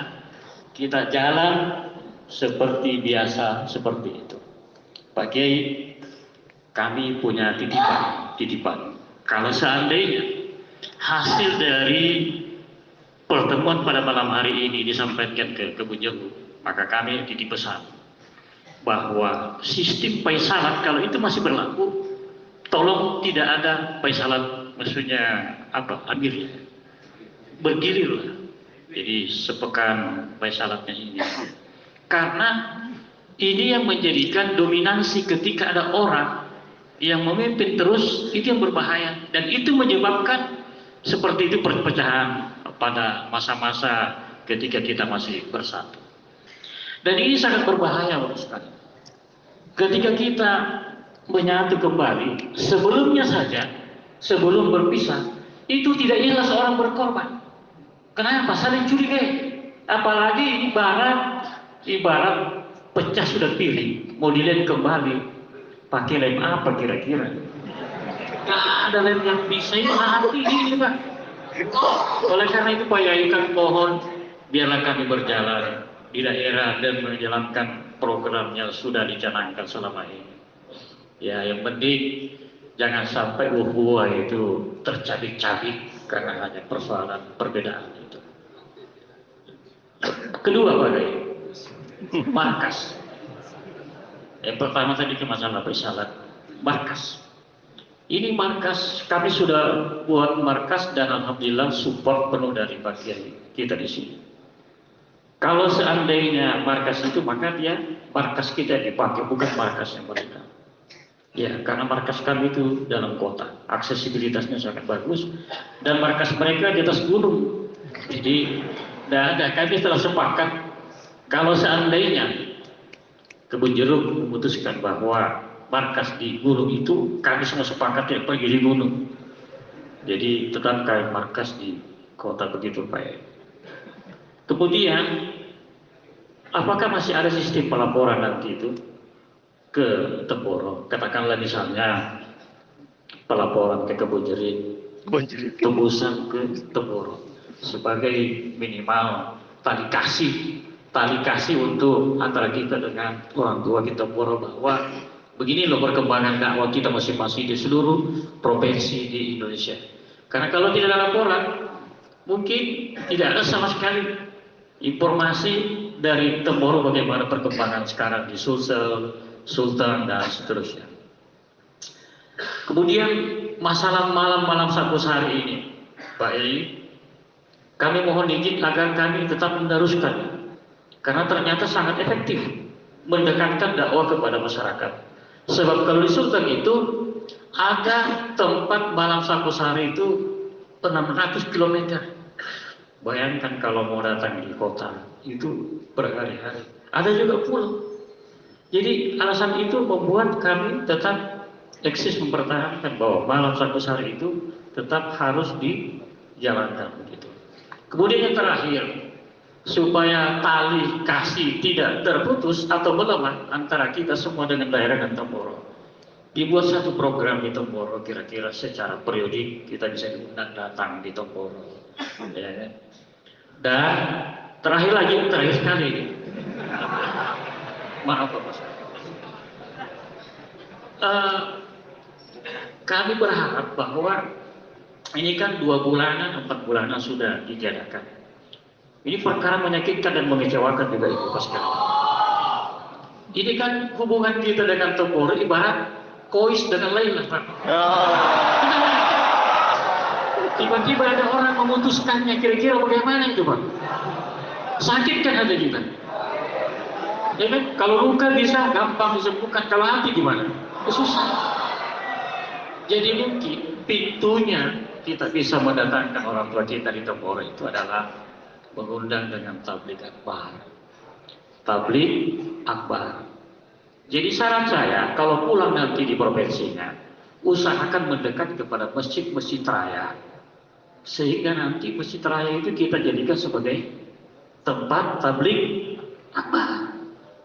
Speaker 12: Kita jalan seperti biasa, seperti itu. Pak Kiai, kami punya titipan. Kalau seandainya hasil dari pertemuan pada malam hari ini disampaikan ke Kebun Jeruk, maka kami titip pesan bahwa sistem paisalat kalau itu masih berlaku, tolong tidak ada paisalat, maksudnya apa, amirnya bergilirlah. Jadi sepekan paisalatnya ini, karena ini yang menjadikan dominansi ketika ada orang yang memimpin terus, itu yang berbahaya, dan itu menyebabkan seperti itu perpecahan pada masa-masa ketika kita masih bersatu. Dan ini sangat berbahaya Bapak sekalian. Ketika kita menyatu kembali, sebelumnya saja, sebelum berpisah, itu tidak jelas orang berkorban. Kenapa? Saling curigai. Apalagi ibarat pecah sudah piring, mau dilihat kembali, pakai lem apa kira-kira? Gak ada lem yang bisa, itu hati ini Pak. Oleh karena itu Pak Yai, kami mohon biarlah kami berjalan di daerah dan menjalankan program yang sudah dicanangkan selama ini. Ya, yang penting jangan sampai ukhuwah itu tercabik-cabik karena hanya persoalan perbedaan itu. Kedua Pak Yai, markas. Yang pertama tadi ke masalah paisalat, markas. Ini markas, kami sudah buat markas dan alhamdulillah support penuh dari Pak Kiai kita di sini. Kalau seandainya markas itu, maka dia markas kita dipakai, bukan markasnya mereka. Ya, karena markas kami itu dalam kota, aksesibilitasnya sangat bagus, dan markas mereka di atas gunung. Jadi, kami telah sepakat kalau seandainya Kebun Jeruk memutuskan bahwa markas di gunung itu, kami semua sepakat tidak pergi di gunung. Jadi tetap kami markas di kota begitu Pak. Kemudian, apakah masih ada sistem pelaporan nanti itu ke Temboro? Katakanlah misalnya pelaporan ke Kebun Jeruk, tembusan ke Temboro sebagai minimal tali kasih untuk antara kita dengan orang tua kita Temboro bahwa begini loh perkembangan dakwah kita masing-masing di seluruh provinsi di Indonesia. Karena kalau tidak ada laporan, mungkin tidak ada sama sekali informasi dari Temboro bagaimana perkembangan sekarang di Sultan dan seterusnya. Kemudian masalah malam-malam Sabtu hari ini, Pak Yai, kami mohon izin agar kami tetap meneruskan, karena ternyata sangat efektif mendekatkan dakwah kepada masyarakat. Sebab kalau di Sultan itu ada tempat malam Sabtu itu 600 km. Bayangkan kalau mau datang di kota itu berhari-hari. Ada juga pulau. Jadi alasan itu membuat kami tetap eksis mempertahankan bahwa malam Sabtu itu tetap harus dijalankan begitu. Kemudian yang terakhir, supaya tali kasih tidak terputus atau melemah antara kita semua dengan daerah dan Temboro, dibuat satu program di Temboro, kira-kira secara periodik kita bisa diundang datang di Temboro. Ya. Dan terakhir sekali ini, maaf Pak, kami berharap bahwa ini kan 2 bulanan, 4 bulanan sudah diadakan. Ini perkara menyakitkan dan mengecewakan juga Ibu Pak sekalian. Ini kan hubungan kita dengan Temboro ibarat Kois dengan Laila, Pak. Tiba-tiba ada orang memutuskannya, kira-kira bagaimana itu Pak? Sakit kan ada juga. Ya kan? Kalau luka bisa gampang disembuhkan, kalau hati gimana? Susah. Jadi mungkin pintunya kita bisa mendatangkan orang tua kita di Temboro itu adalah mengundang dengan tabligh akbar. Tabligh akbar. Jadi saran saya, kalau pulang nanti di provinsinya, usahakan mendekat kepada masjid-masjid raya. Sehingga nanti masjid raya itu kita jadikan sebagai tempat tabligh Apa?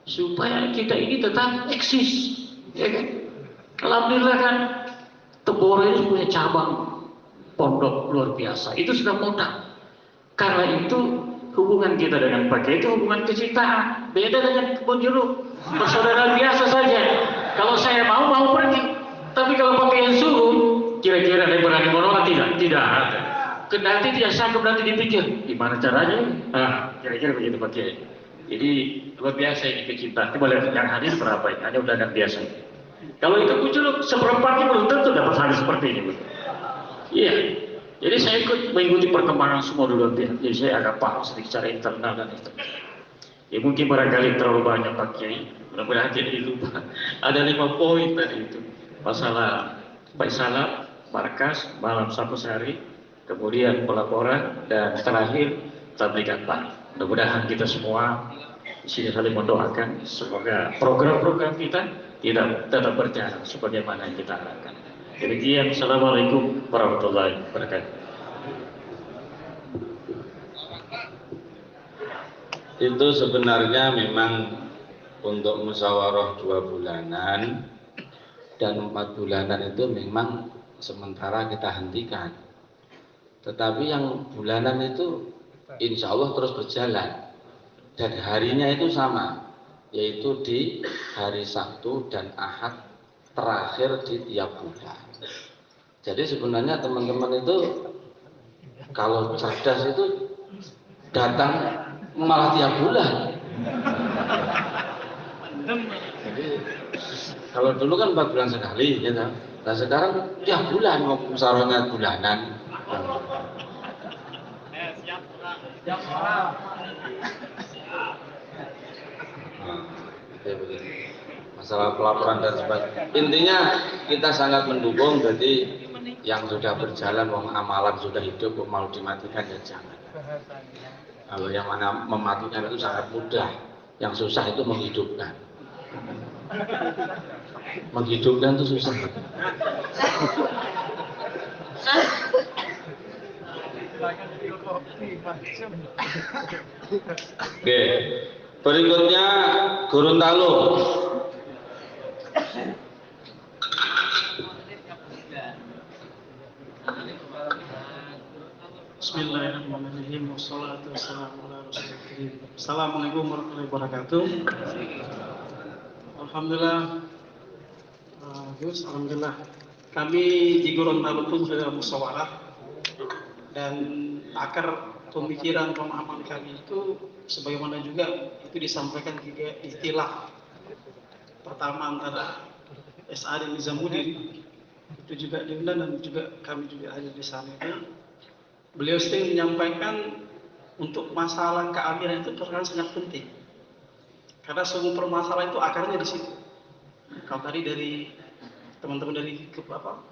Speaker 12: Supaya kita ini tetap eksis, ya kan? Alhamdulillah kan, Temboro ini punya cabang pondok luar biasa. Itu sudah modal. Karena itu hubungan kita dengan Pak Kiai itu hubungan kecintaan. Beda dengan kebun jeruk, bersaudara biasa saja. Kalau saya mau pergi. Tapi kalau Pak Kiai suruh, kira-kira ada berani menolak tidak ada. Nanti dia sanggup, nanti dipikir gimana caranya. Nah, kira-kira begitu Pak Kiai. Jadi luar biasa ini kecintaan. Coba lihat yang hadir berapa ini, hanya undangan biasa. Kalau itu muncul seperempatnya belum tentu dapat hal seperti ini. Iya. Jadi saya ikut mengikuti perkembangan semua dulu pihak. Jadi saya agak paham sedikit secara internal dan eksternal. Ya mungkin barangkali terlalu banyak Pak Kiai. Mudah-mudahan jadi lupa. Ada 5 poin tadi itu. Masalah Faisalah, markas, malam 1 sehari, kemudian pelaporan, dan terakhir tabligh akbar. Mudah-mudahan kita semua di sini saling mendoakan semoga program-program kita tidak tetap berjalan sebagaimana yang kita harapkan. Demikian, Assalamualaikum warahmatullahi wabarakatuh.
Speaker 6: Itu sebenarnya memang untuk musyawarah 2 bulanan dan 4 bulanan itu memang sementara kita hentikan. Tetapi yang bulanan itu insya Allah terus berjalan. Dan harinya itu sama, yaitu di hari Sabtu dan Ahad terakhir di tiap bulan. Jadi sebenarnya teman-teman itu kalau cerdas itu datang malah tiap bulan. Jadi kalau dulu kan 4 bulan sekali, gitu. Nah sekarang tiap bulan mau musyawarahnya bulanan. Masalah pelaporan dan sebagainya. Intinya kita sangat mendukung. Jadi yang sudah berjalan, amalan sudah hidup, mau dimatikan ya jangan. Kalau yang mana mematikan itu sangat mudah. Yang susah itu menghidupkan. Menghidupkan itu susah. Oke. Berikutnya Gorontalo.
Speaker 13: Bismillahirrahmanirrahim. Wassalatu wassalamu ala rasulillah. Assalamualaikum warahmatullahi wabarakatuh. Alhamdulillah. Gus, alhamdulillah. Kami di Gorontalo pun sudah musyawarah dan akar pemikiran pemahaman kami itu sebagaimana juga itu disampaikan 3 istilah. Pertama antara SA dan Nizamuddin itu juga diundang dan juga kami juga hadir di sana itu. Beliau sering menyampaikan untuk masalah keamiran itu perkara sangat penting. Karena semua permasalahan itu akarnya di situ. Kalau tadi dari teman-teman dari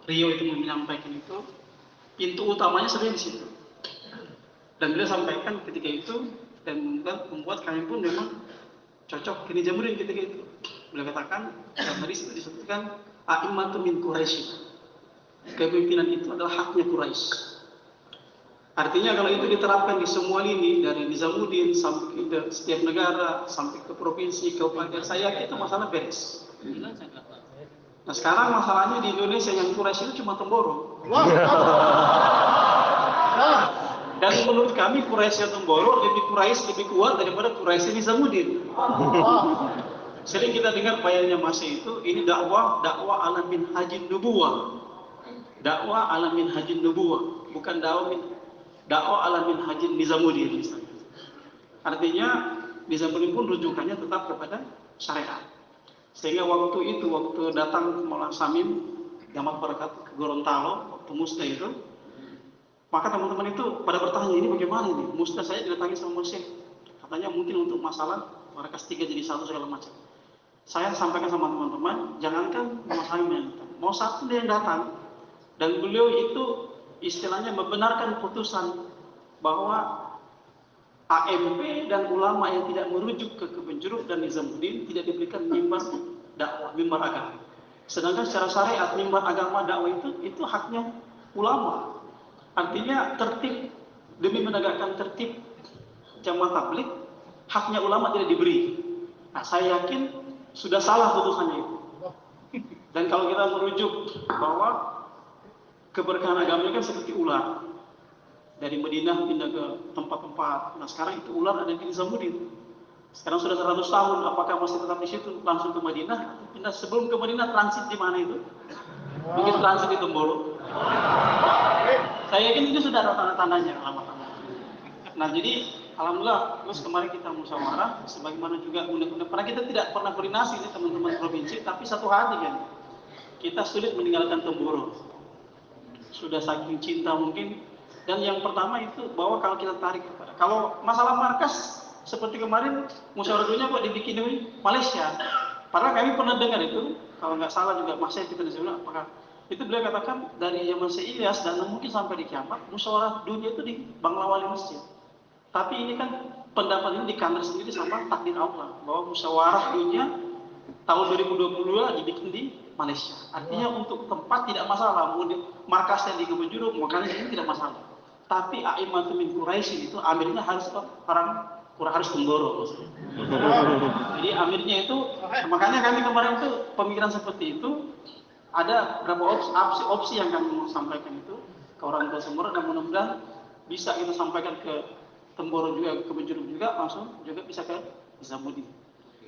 Speaker 13: Rio itu menyampaikan itu, pintu utamanya sebenarnya di situ. Dan beliau sampaikan ketika itu dan membuat kami pun memang cocok ke Nizamuddin ketika itu. Beliau katakan, yang tadi sudah disebutkan, a'immatu min Quraisy. Kepemimpinan itu adalah haknya Quraisy. Artinya kalau itu diterapkan di semua lini, dari Nizamuddin sampai ke setiap negara, sampai ke provinsi, kabupaten, saya itu masalah beres. Nah sekarang masalahnya di Indonesia yang Quraisy itu cuma Temboro. Dan menurut kami Quraisy Temboro lebih kuat daripada Quraisy Nizamuddin. Sering kita dengar bayarnya masih itu, ini dakwah alamin hajin nubuwah. Dakwah alamin hajin nubuwah, bukan dakwah alamin hajin Nizamuddin misalnya. Artinya Nizamuddin pun rujukannya tetap kepada syariat. Sehingga waktu datang Maulana Samim Damat Barakat ke Gorontalo, waktu musnah itu, maka teman-teman itu pada bertanya, ini bagaimana ini? Musnah saya didatangi sama Syekh. Katanya mungkin untuk masalah Barakas 3 jadi 1 segala macam. Saya sampaikan sama teman-teman, jangankan Maulana Samim yang datang, mau satu dia yang datang. Dan beliau itu istilahnya membenarkan putusan bahwa AMP dan ulama yang tidak merujuk ke Kebun Jeruk dan Nizamuddin tidak diberikan mimbar dakwah, mimbar agama. Sedangkan secara syariat mimbar agama dakwah itu haknya ulama. Artinya tertib, demi menegakkan tertib jamaah tabligh haknya ulama tidak diberi. Nah, saya yakin sudah salah putusannya itu. Dan kalau kita merujuk bahwa keberkahan agama ini kan seperti ular. Dari Madinah pindah ke tempat-tempat. Nah, sekarang itu ular ada di Nizamuddin. Sekarang sudah 100 tahun, apakah masih tetap di situ? Langsung ke Madinah? Pindah sebelum ke Madinah transit di mana itu? Mungkin transit di Temboro. Saya yakin itu sudah ada tanda-tandanya, alamat-alamat. Nah, jadi alhamdulillah, terus kemarin kita musyawarah, sebagaimana juga undang-undang. Karena kita tidak pernah koordinasi ini teman-teman provinsi, tapi satu hati kan, kita sulit meninggalkan Temboro. Sudah saking cinta mungkin. Dan yang pertama itu bahwa kalau kita tarik kepada, kalau masalah markas seperti kemarin musyawarah dunia kok dibikin di Malaysia. Padahal kami pernah dengar itu, kalau nggak salah juga Mas Syed kita disebut apakah itu beliau katakan dari zaman Ilyas dan mungkin sampai di kiamat musyawarah dunia itu di Banglawali Masjid. Tapi ini kan pendapat ini dikandar sendiri sama takdir Allah bahwa musyawarah dunia tahun 2022 dibikin di Malaysia. Artinya untuk tempat tidak masalah, markasnya di Kebun Jeruk, makanya ini tidak masalah. Tapi A'immatul min Quraisy itu amirnya harus orang harus Temboro maksudnya. Jadi amirnya itu, makanya kami kemarin itu pemikiran seperti itu. Ada beberapa opsi yang kami mau sampaikan itu ke orang tua Temboro, dan mudah-mudahan bisa kita sampaikan ke Temboro juga, ke Kebun Jeruk juga, langsung juga bisa ke Nizamuddin.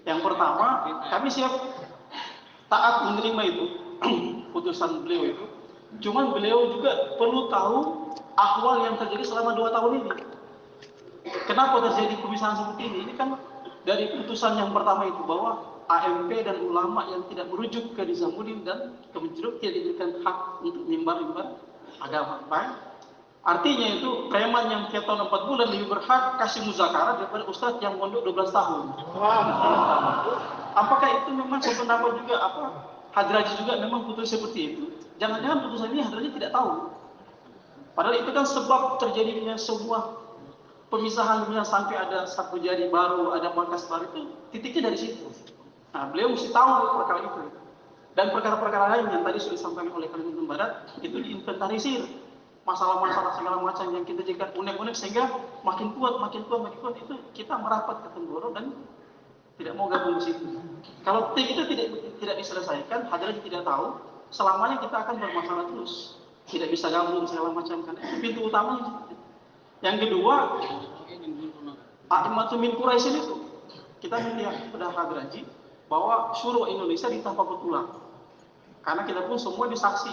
Speaker 13: Yang pertama, kami siap taat menerima itu putusan beliau itu. Cuman beliau juga perlu tahu ahwal yang terjadi selama 2 tahun ini. Kenapa terjadi pemisahan seperti ini? Ini kan dari putusan yang pertama itu bahwa AMP dan ulama yang tidak merujuk ke Nizamuddin dan Kebun Jeruk tidak diberikan hak untuk mimbar-mimbar agama. Baik. Artinya itu preman yang tiap tahun 4 bulan lebih berhak kasih muzakarah daripada ustadz yang mondok 12 tahun. Apakah itu memang sependapat juga Hadraji juga memang putus seperti itu? Jangan-jangan putusan ini Hadraji tidak tahu. Padahal itu kan sebab terjadinya sebuah pemisahan dunia sampai ada satu jari baru, ada markas baru itu titiknya dari situ. Nah, beliau mesti tahu perkara itu. Dan perkara-perkara lain yang tadi sudah disampaikan oleh Kalimantan Barat itu diinventarisir. Masalah-masalah segala macam yang kita jadikan unek-unek sehingga makin kuat itu kita merapat ke Temboro dan tidak mau gabung di situ. Kalau itu tidak diselesaikan, Hadraji tidak tahu, selamanya kita akan bermasalah terus. Tidak bisa gabung segala macam kan. Itu pintu utamanya. Yang kedua, A'immatul min Quraisy itu kita melihat pada Hadraji bahwa syuro Indonesia ditapakut ulang. Karena kita pun semua disaksi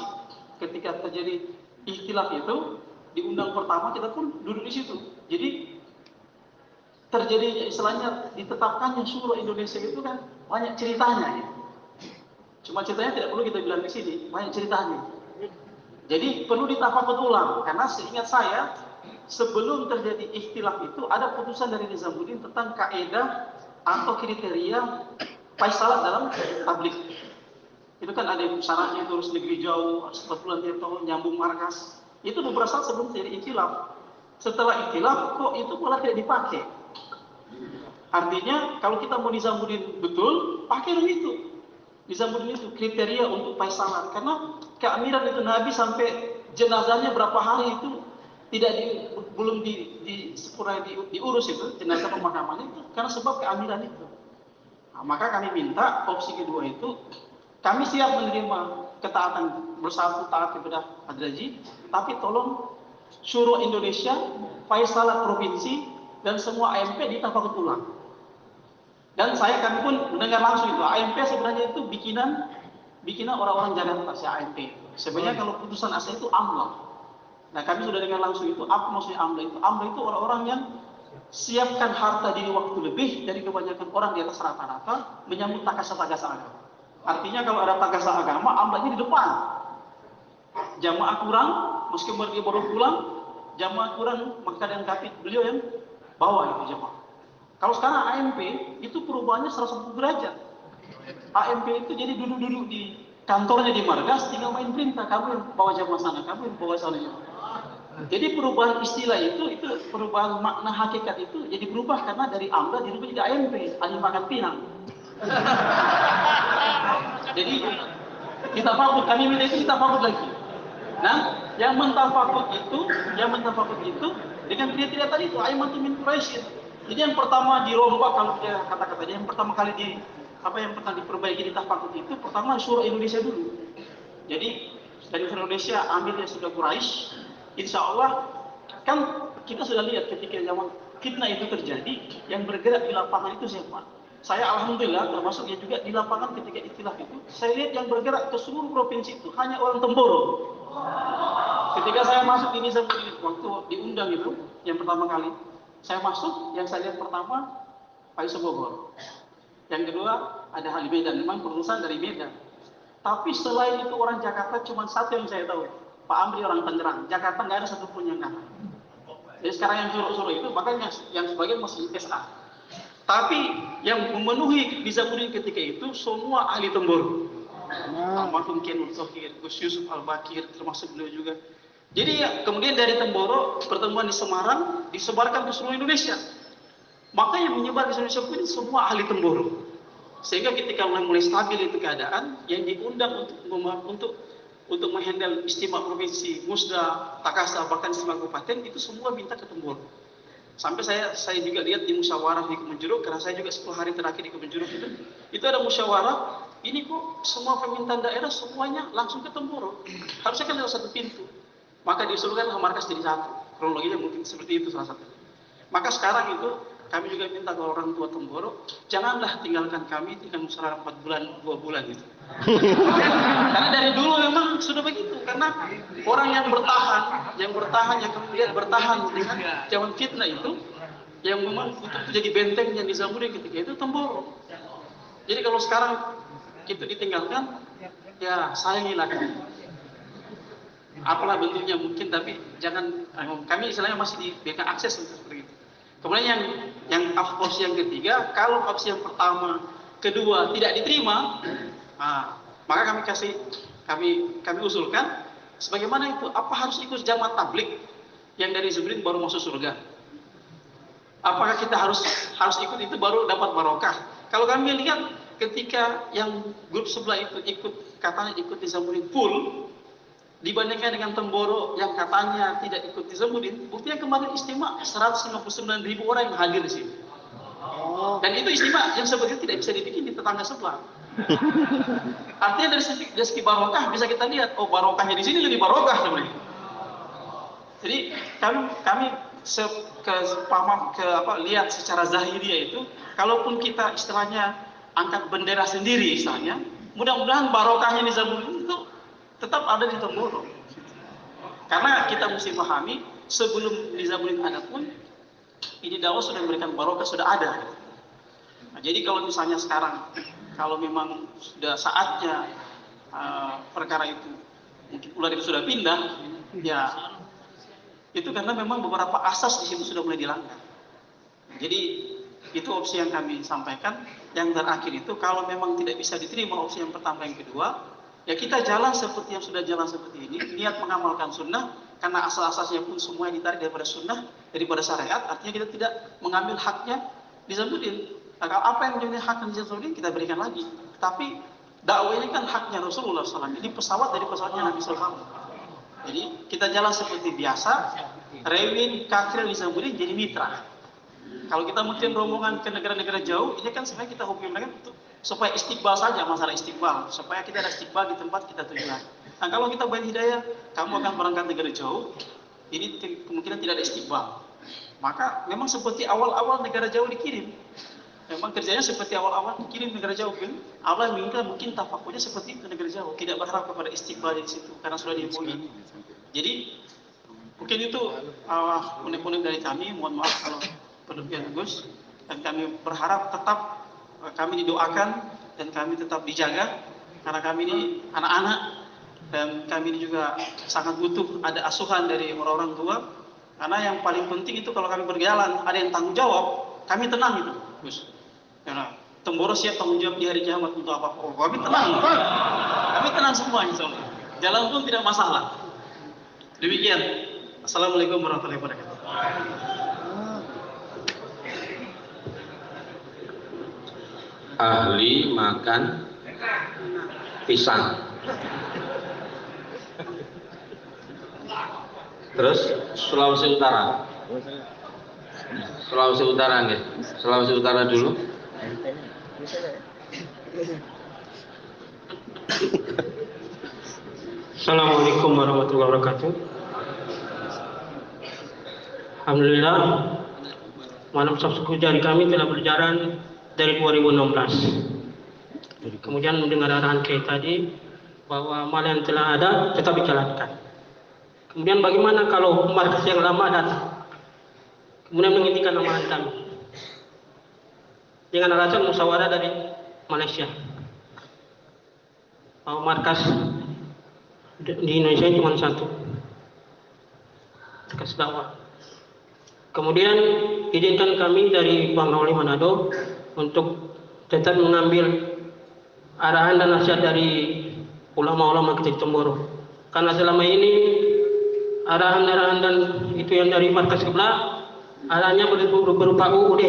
Speaker 13: ketika terjadi ikhtilaf itu di undang pertama kita pun duduk di situ. Jadi terjadi istilahnya ditetapkannya syuro Indonesia itu kan banyak ceritanya ya. Cuma ceritanya tidak perlu kita bilang di sini, banyak ceritanya. Jadi perlu ditafakut ulang karena seingat saya sebelum terjadi ikhtilaf itu ada putusan dari Nizamuddin tentang kaidah atau kriteria faisalah dalam tabligh. Itu kan ada syaratnya itu harus negeri jauh, harus 4 bulan tiap tahun, nyambung markas. Itu beberapa saat sebelum terjadi ikhtilaf. Setelah ikhtilaf kok itu malah tidak dipakai. Artinya kalau kita mau Nizamuddin betul, pakai itu. Nizamuddin itu kriteria untuk faisalah. Karena keamiran itu Nabi sampai jenazahnya berapa hari itu belum diurus itu jenazah pemakamannya itu karena sebab keamiran itu. Nah, maka kami minta opsi kedua itu kami siap menerima ketaatan bersatu taat kepada Hadraji, tapi tolong syuro Indonesia, faisalah provinsi dan semua AMP ditafakut ulang. Dan kami pun mendengar langsung itu AMP sebenarnya itu bikinan orang-orang Jakarta si AMP. Sebenarnya kalau putusan asal itu AMLA. Nah kami sudah dengar langsung itu apa maksudnya AMLA itu? AMLA itu orang-orang yang siapkan harta di waktu lebih dari kebanyakan orang di atas rata-rata menyambut takasa-takasa agama. Artinya kalau ada takasa agama, AMLA-nya di depan. Jamaah kurang, meskipun dia baru pulang, jamaah kurang maka dengan kapit beliau yang bawa itu jamaah. Kalau sekarang AMP itu perubahannya 180 derajat. AMP itu jadi duduk-duduk di kantornya di margas, tinggal main perintah, kamu yang bawa jamaah sana, kamu yang bawa sana. Jadi perubahan istilah itu perubahan makna hakikat itu jadi berubah karena dari AMLA dirubah jadi AMP, ahli makan pinang. Jadi kita fakut, kami minta itu kita fakut lagi. Nah, yang mentafakut itu dengan kriteria tadi itu A'immatul min Quraisy. Jadi yang pertama dirombak kalau dia kata-katanya yang pertama kali yang pernah diperbaiki di Tahpakut itu pertama surah Indonesia dulu. Jadi dari Indonesia ambil yang sudah Quraisy, insya Allah kan kita sudah lihat ketika zaman fitnah itu terjadi, yang bergerak di lapangan itu siapa? Saya alhamdulillah termasuknya juga di lapangan ketika istilah itu, saya lihat yang bergerak ke seluruh provinsi itu hanya orang Temboro. Ketika saya masuk di Nizamuddin waktu diundang itu, yang pertama kali saya masuk, yang saya lihat pertama Pak Yusuf Bogor. Yang kedua ada Halim Medan, memang berurusan dari Medan. Tapi selain itu orang Jakarta cuma satu yang saya tahu, Pak Amri orang Tangerang. Jakarta nggak ada satupun yang kalah. Jadi sekarang yang suruh-suruh itu, bahkan yang sebagian masih SA. Tapi yang memenuhi Nizamuddin ketika itu semua ahli Temboro. Almarhum Kenul Tohir, Gus Yusuf Al-Bakir, termasuk beliau juga. Jadi kemudian dari Temboro, pertemuan di Semarang disebarkan ke seluruh Indonesia. Maka yang menyebar di Indonesia pun semua ahli Temboro. Sehingga ketika mulai stabil itu keadaan, yang diundang untuk menghandle istimewa provinsi, Musda, Takasa, bahkan istimewa kabupaten itu semua minta ke Temboro. Sampai saya juga lihat di musyawarah di Kebun Jeruk, karena saya juga 10 hari terakhir di Kebun Jeruk itu ada musyawarah. Ini kok semua permintaan daerah semuanya langsung ke Temboro. Harusnya kan lewat satu pintu. Maka diusulkan markas jadi satu. Kronologinya mungkin seperti itu salah satu. Maka sekarang itu kami juga minta ke orang tua Temboro, janganlah tinggalkan kami tinggal musyawarah 4 bulan, 2 bulan gitu. Karena dari dulu memang sudah begitu. Karena orang yang kemudian bertahan dengan zaman fitnah itu, yang memang untuk jadi bentengnya Nizamuddin ketika itu Temboro. Jadi kalau sekarang itu ditinggalkan, ya sayangilah kami. Apalah bentuknya mungkin, tapi jangan, kami istilahnya masih diberikan akses untuk seperti itu. Kemudian yang opsi yang ketiga, kalau opsi yang pertama, kedua tidak diterima, maka kami usulkan, sebagaimana itu, apa harus ikut jamaah tablik yang dari Nizamuddin baru masuk surga? Apakah kita harus ikut itu baru dapat barokah? Kalau kami lihat ketika yang grup sebelah itu katanya ikut Nizamuddin full, dibandingkan dengan Temboro yang katanya tidak ikut Nizamuddin, buktinya kemarin istimewa 159.000 orang yang hadir di sini. Dan itu istimewa yang sebetulnya tidak bisa dibikin di tetangga sebelah. Artinya dari segi barokah bisa kita lihat, oh barokahnya di sini lebih barokah sebenarnya. Jadi kami lihat secara zahiriyah itu, kalaupun kita istilahnya angkat bendera sendiri istilahnya, mudah-mudahan barokahnya Nizamuddin itu tetap ada di Temboro. Karena kita mesti pahami, sebelum Nizamuddin ada pun, ini dakwah sudah memberikan barokah, sudah ada. Nah, jadi kalau misalnya sekarang, kalau memang sudah saatnya perkara itu, mungkin ular itu sudah pindah, ya itu karena memang beberapa asas di situ sudah mulai dilanggar. Jadi itu opsi yang kami sampaikan. Yang terakhir itu, kalau memang tidak bisa diterima opsi yang pertama yang kedua, ya kita jalan seperti yang sudah jalan seperti ini, niat mengamalkan sunnah, karena asal-asasnya pun semua ditarik daripada sunnah, daripada syariat, artinya kita tidak mengambil haknya Nizamuddin. Nah, kalau apa yang menjadi hak Nizamuddin kita berikan lagi. Tapi dakwah ini kan haknya Rasulullah SAW, ini pesawat dari pesawatnya Nabi SAW. Jadi kita jalan seperti biasa, Rewin, Kakril, Nizamuddin jadi mitra. Kalau kita mungkin rombongan ke negara-negara jauh, ini kan sebenarnya kita hubungi mereka untuk supaya istiqbal saja, masalah istiqbal, supaya kita ada istiqbal di tempat kita tujuan. Nah kalau kita bayar hidayah, kamu akan berangkat negara jauh, ini kemungkinan tidak ada istiqbal. Maka memang seperti awal-awal negara jauh dikirim, memang kerjanya seperti awal-awal dikirim negara jauh kan. Allah menginginkan mungkin tafakurnya seperti itu negara jauh, tidak berharap kepada istiqbal di situ karena sudah dihubungi. Jadi mungkin itu unek-unek dari kami. Mohon maaf kalau berlebihan Gus, dan kami berharap tetap kami didoakan dan kami tetap dijaga karena kami ini anak-anak dan kami ini juga sangat butuh ada asuhan dari orang-orang tua, karena yang paling penting itu kalau kami berjalan ada yang tanggung jawab, kami tenang itu Gus. Karena Temboro siap tanggung jawab di hari kiamat untuk apa? Oh, kami tenang semua insyaallah. Jalan pun tidak masalah. Demikian. Assalamualaikum warahmatullahi wabarakatuh.
Speaker 6: Ahli makan pisang. Terus Sulawesi Utara. Sulawesi Utara nggih. Sulawesi Utara dulu.
Speaker 14: Assalamualaikum warahmatullahi wabarakatuh. Alhamdulillah, malam Sabtu dari kami telah berjalan dari 2016. Kemudian mendengar arahan Kiai tadi bahwa amal yang telah ada tetap dijalankan. Kemudian bagaimana kalau markas yang lama datang, kemudian menghentikan amalan kami dengan alasan musyawarah dari Malaysia bahwa markas di Indonesia cuma satu, markas dakwah. Kemudian izinkan kami dari Bang Rauli Manado untuk tetap mengambil arahan dan nasihat dari ulama-ulama kita di Temboro. Karena selama ini arahan-arahan dan itu yang dari markas sebelah, arahannya berupa UUD,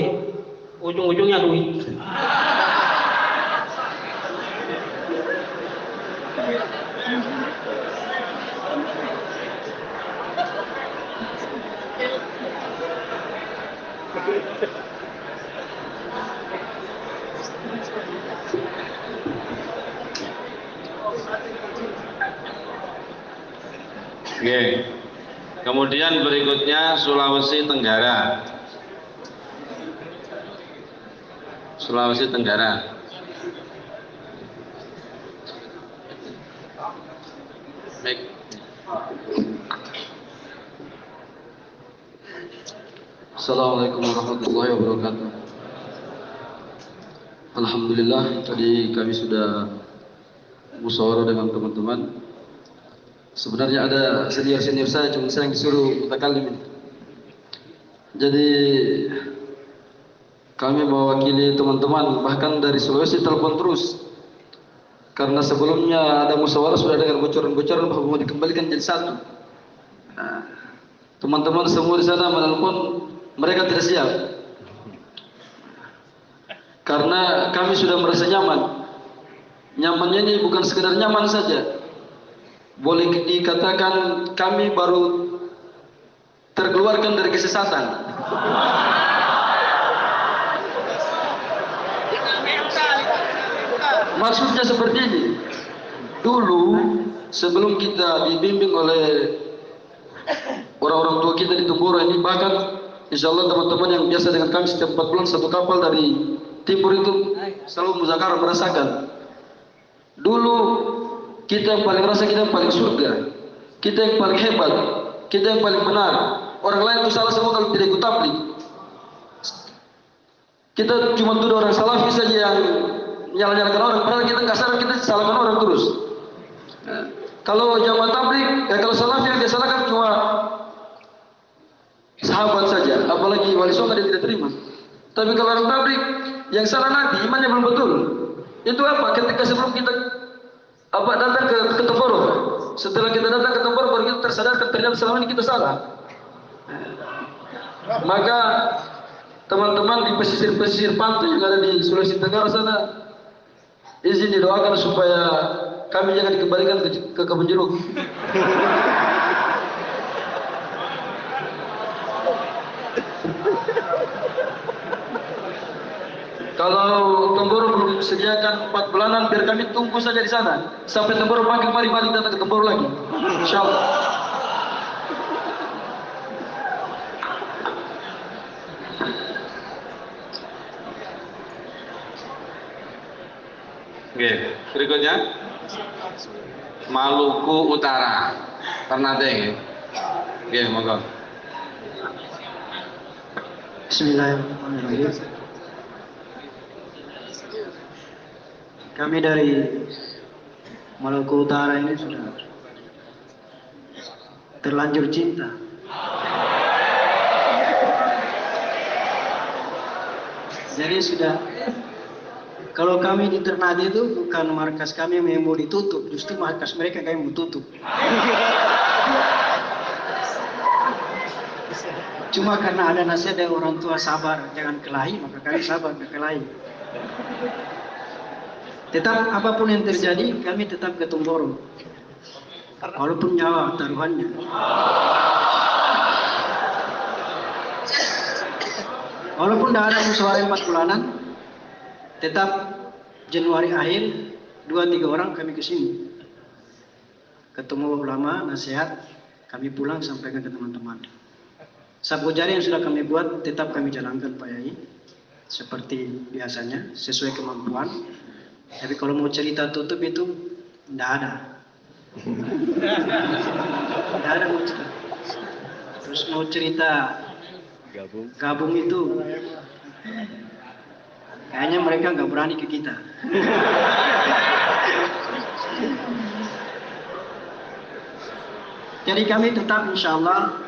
Speaker 14: ujung-ujungnya duit.
Speaker 6: Oke. Kemudian berikutnya Sulawesi Tenggara. Sulawesi Tenggara. Baik.
Speaker 15: Assalamualaikum warahmatullahi wabarakatuh. Alhamdulillah, tadi kami sudah musyawarah dengan teman-teman. Sebenarnya ada senior-senior saya, cuma saya yang disuruh mutakallim. Jadi kami mewakili teman-teman, bahkan dari Sulawesi telepon terus. Karena sebelumnya ada musyawarah sudah dengan bocoran-bocoran bahwa mau dikembalikan jadi satu. Teman-teman semua di sana menelpon, mereka tidak siap. Karena kami sudah merasa nyaman. Nyamannya ini bukan sekedar nyaman saja. Boleh dikatakan kami baru terkeluarkan dari kesesatan. Maksudnya seperti ini. Dulu sebelum kita dibimbing oleh orang-orang tua kita di Temboro ini, bahkan insya Allah teman-teman yang biasa dengan kami setiap 4 bulan satu kapal dari timur itu selalu muzakarah merasakan. Dulu kita yang paling rasa kita yang paling surga, kita yang paling hebat, kita yang paling benar. Orang lain itu salah semua kalau tidak ikut tabligh. Kita cuma tuduh orang salafi saja yang nyala-nyalakan orang, padahal kita nggak salah, kita salahkan orang terus. Kalau jamaah tabligh, kalau salafi yang dia salahkan cuma sahabat saja, apalagi wali songo dia tidak terima. Tapi kalau orang tabligh yang salah Nabi, imannya belum betul. Itu apa? Ketika sebelum kita datang ke Temboro, setelah kita datang ke Temboro baru kita tersadarkan ternyata selama ini kita salah. Maka teman-teman di pesisir-pesisir pantai yang ada di Sulawesi Tenggara sana, izin didoakan supaya kami jangan dikembalikan ke kebun jeruk. Kalau Temboro belum sediakan 4 bulanan, biar kami tunggu saja di sana sampai Temboro panggil, mari balik datang ke Temboro lagi. Insyaallah.
Speaker 6: Oke, berikutnya Maluku Utara, Ternate nggih. Oke, monggo.
Speaker 16: Bismillahirrahmanirrahim. Kami dari Maluku Utara ini sudah terlanjur cinta. Jadi sudah, kalau kami di Ternate itu bukan markas kami yang mau ditutup, justru markas mereka kami mau tutup. Cuma karena ada nasihat dari orang tua sabar, jangan kelahi, maka kami sabar ke kelahi. Tetap apapun yang terjadi, kami tetap ke Temboro. Walaupun nyawa taruhannya. Walaupun tidak ada musyawarah 4 bulanan, tetap Januari akhir 2-3 orang kami ke sini. Ketemu ulama, nasihat, kami pulang sampaikan ke teman-teman. Sabu jari yang sudah kami buat tetap kami jalankan Pak Yai. Seperti biasanya, sesuai kemampuan. Tapi kalau mau cerita tutup itu tidak ada. Tidak ada mau cerita. Terus mau cerita gabung itu kayaknya mereka nggak berani ke kita. Jadi kami tetap insya Allah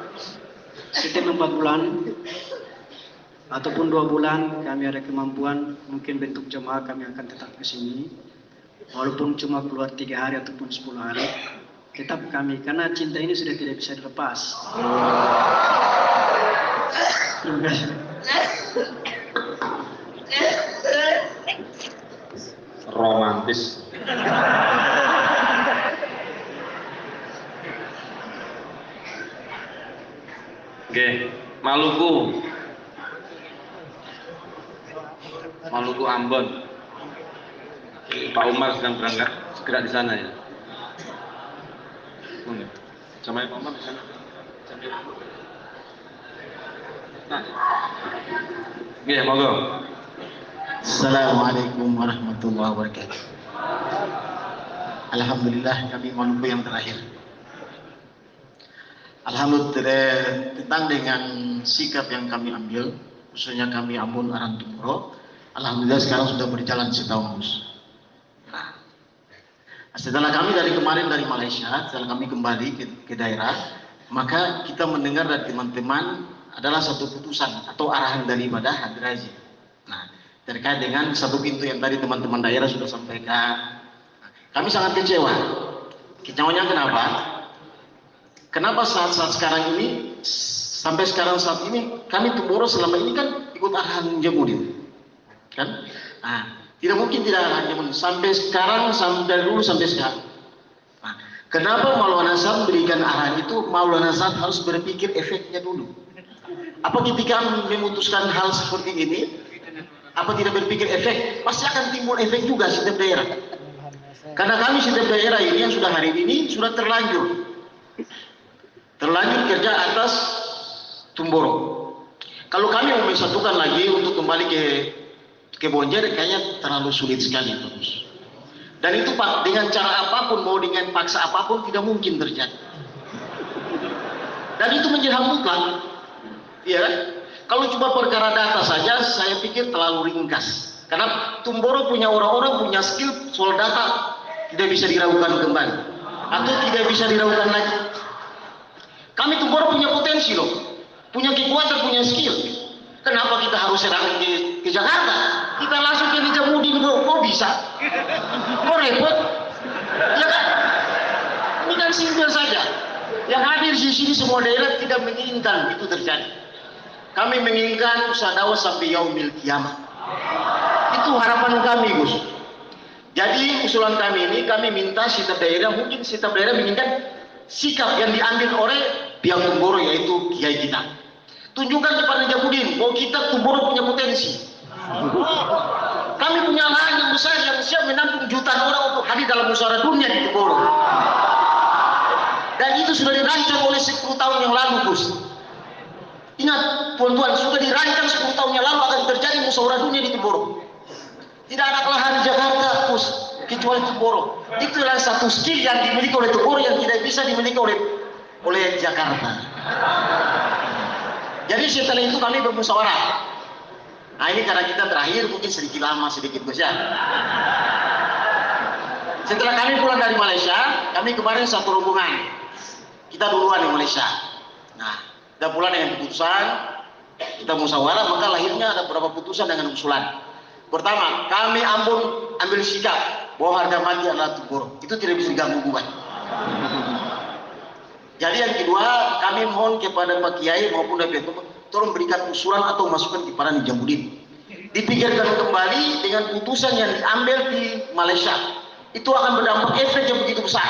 Speaker 16: setiap 4 bulan ataupun 2 bulan kami ada kemampuan, mungkin bentuk jemaah kami akan tetap ke sini. Walaupun cuma keluar 3 hari ataupun 10 hari, tetap kami, karena cinta ini sudah tidak bisa dilepas. Terima kasih.
Speaker 6: Romantis. Oke, Maluku. Maluku Ambon. Pak Umar sedang berangkat, segera di sana ya. Sama Pak Umar di sana. Nah. Iya, monggo.
Speaker 17: Assalamualaikum warahmatullahi wabarakatuh. Alhamdulillah kami Maluku yang terakhir. Alhamdulillah tentang dengan sikap yang kami ambil, khususnya kami Ambon Arang Tumoro, alhamdulillah sekarang sudah berjalan setahun Gus. Nah, setelah kami dari kemarin dari Malaysia, setelah kami kembali ke daerah, maka kita mendengar dari teman-teman adalah satu putusan atau arahan dari ibadah Habib Razi. Nah, terkait dengan satu pintu yang tadi teman-teman daerah sudah sampaikan, kami sangat kecewa. Kecewanya kenapa? Kenapa saat-saat sekarang ini, sampai sekarang saat ini, kami Tumoro selama ini kan ikut arahan Jamudin, kan? Nah, tidak mungkin tidak arahan Jamudin sampai sekarang, dari dulu sampai sekarang. Nah, kenapa Maulana Sahab berikan arahan itu? Maulana Sahab harus berpikir efeknya dulu. Apa ketika memutuskan hal seperti ini, apa tidak berpikir efek? Pasti akan timbul efek juga setiap daerah. Karena kami setiap daerah ini yang sudah hari ini sudah terlanjur kerja atas Tumboro. Kalau kami mau disatukan lagi untuk kembali ke Bonjer, kayaknya terlalu sulit sekali terus. Dan itu Pak, dengan cara apapun, mau dengan paksa apapun tidak mungkin terjadi. Dan itu menjadi hal mutlak. Iya kan? Kalau cuma perkara data saja, saya pikir terlalu ringkas. Karena Tumboro punya orang-orang punya skill soal data, tidak bisa diragukan kembali. Atau tidak bisa diragukan lagi. Kami Tumboro punya potensi loh, punya kekuatan, punya skill. Kenapa kita harus serang ke Jakarta? Kita langsung ke Jamudin, kok bisa? Kok repot? Ya kan? Ini kan simpel saja. Yang hadir di sini semua daerah tidak menginginkan itu terjadi. Kami menginginkan usaha dakwah sampai yaumil kiamat. Itu harapan kami, Gus. Jadi usulan kami ini, kami minta setiap daerah, mungkin setiap daerah menginginkan sikap yang diambil oleh pihak Tumboro, yaitu kiai kita. Tunjukkan kepada Jamudin bahwa kita Tumboro punya potensi. Kami punya lahan yang besar yang siap menampung jutaan orang untuk hadir dalam musyawarah dunia di Tumboro. Dan itu sudah dirancang oleh 10 tahun yang lalu, Gus. Ingat, tuan-tuan, sudah dirancang 10 tahun yang lalu akan terjadi musyawarah dunia di Tumboro. Tidak ada lahan di Jakarta, Gus, kecuali Tumboro. Itu adalah satu skill yang dimiliki oleh Tumboro yang tidak bisa dimiliki oleh Jakarta. Jadi setelah itu kami bermusyawarah. Nah ini karena kita terakhir mungkin sedikit lama, sedikit Gus ya. Setelah kami pulang dari Malaysia, kami kemarin satu rombongan. Kita duluan di Malaysia. Nah, kita pulang dengan keputusan, kita musyawarah, maka lahirnya ada beberapa putusan dengan usulan. Pertama, kami Ambon ambil sikap bahwa harga mati adalah Tumboro. Itu tidak bisa diganggu gugat. Jadi yang kedua, kami mohon kepada Pak Kiai maupun dari Tumboro, tolong berikan usulan atau masukan kepada Jamudin. Dipikirkan kembali dengan putusan yang diambil di Malaysia. Itu akan berdampak efek yang begitu besar.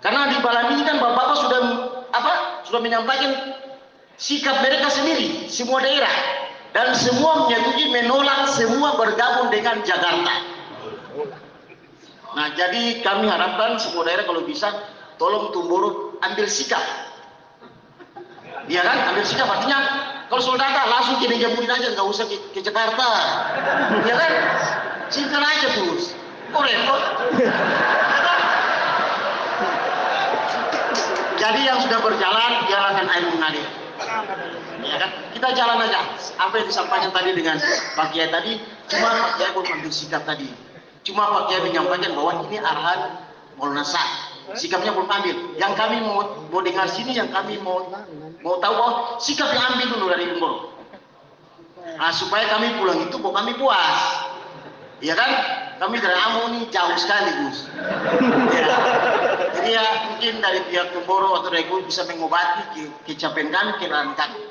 Speaker 17: Karena di malam ini kan Bapak sudah menyampaikan sikap mereka sendiri, semua daerah, dan semua menyetujui menolak semua bergabung dengan Jakarta. Nah, jadi kami harapkan semua daerah kalau bisa tolong Tumboro ambil sikap. Iya kan? Ambil sikap artinya kalau soal data langsung ke Jamurin aja, nggak usah ke Jakarta. Iya kan? Simple aja terus. Kok repot? Jadi yang sudah berjalan, jalankan air mengalir. Ya kan? Kita jalan aja. Apa yang disampaikan tadi dengan Pak Kiai tadi, cuma Pak Kiai pun ambil sikap tadi. Cuma Pak Kiai menyampaikan bahwa ini arahan Maulana Sah. Sikapnya belum ambil. Yang kami mau dengar sini, yang kami mau tahu bahwa sikap yang ambil dulu dari Tumboro. Nah, supaya kami pulang itu kok kami puas. Ya kan? Kami dari Ambon ini jauh sekali, Gus. Ya. Jadi ya mungkin dari pihak Tumboro atau dari Gus bisa mengobati kecapean kami, kelelahan kami.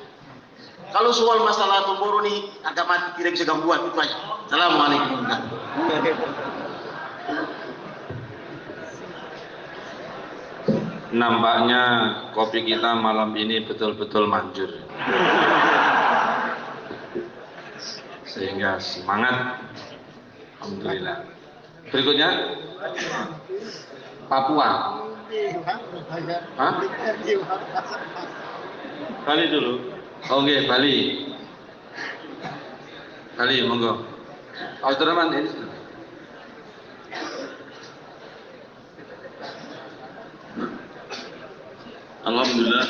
Speaker 17: Kalau soal masalah Tumboro nih agak mati tidak bisa gangguan itu aja. Assalamualaikum warahmatullahi
Speaker 6: Nampaknya kopi kita malam ini betul-betul manjur. Sehingga semangat. Alhamdulillah. Berikutnya Papua. Hah? Bali dulu. Oke, Bali. Bali, monggo. Abdurrahman ini.
Speaker 18: Alhamdulillah,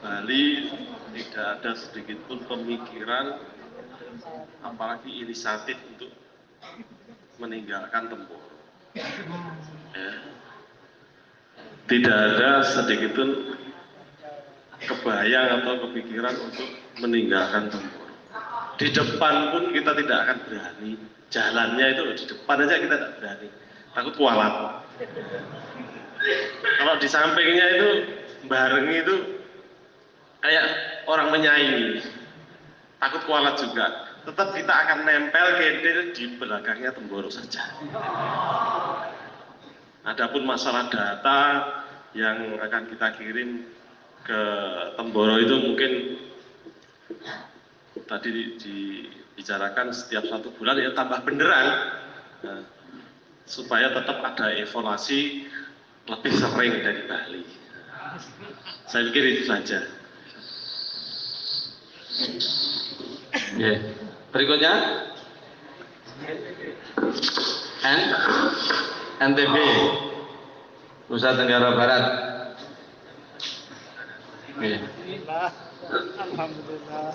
Speaker 18: Bali tidak ada sedikit pun pemikiran, apalagi inisiatif untuk meninggalkan Tumboro. Ya. Tidak ada sedikit pun kebayang atau kepikiran untuk meninggalkan Tumboro. Di depan pun kita tidak akan berani. Jalannya itu di depan aja kita tidak berani. Takut kualat. Kalau di sampingnya itu bareng itu kayak orang menyaingi, takut kualat juga. Tetap kita akan nempel kedel di belakangnya Tumboro saja. Adapun masalah data yang akan kita kirim ke Tumboro itu mungkin tadi dibicarakan setiap 1 bulan ya tambah beneran, nah, supaya tetap ada evaluasi lebih sering dari Bali. Saya pikir itu saja.
Speaker 6: Yeah. Berikutnya NTB, Nusa Tenggara Barat. Yeah.
Speaker 1: Alhamdulillah.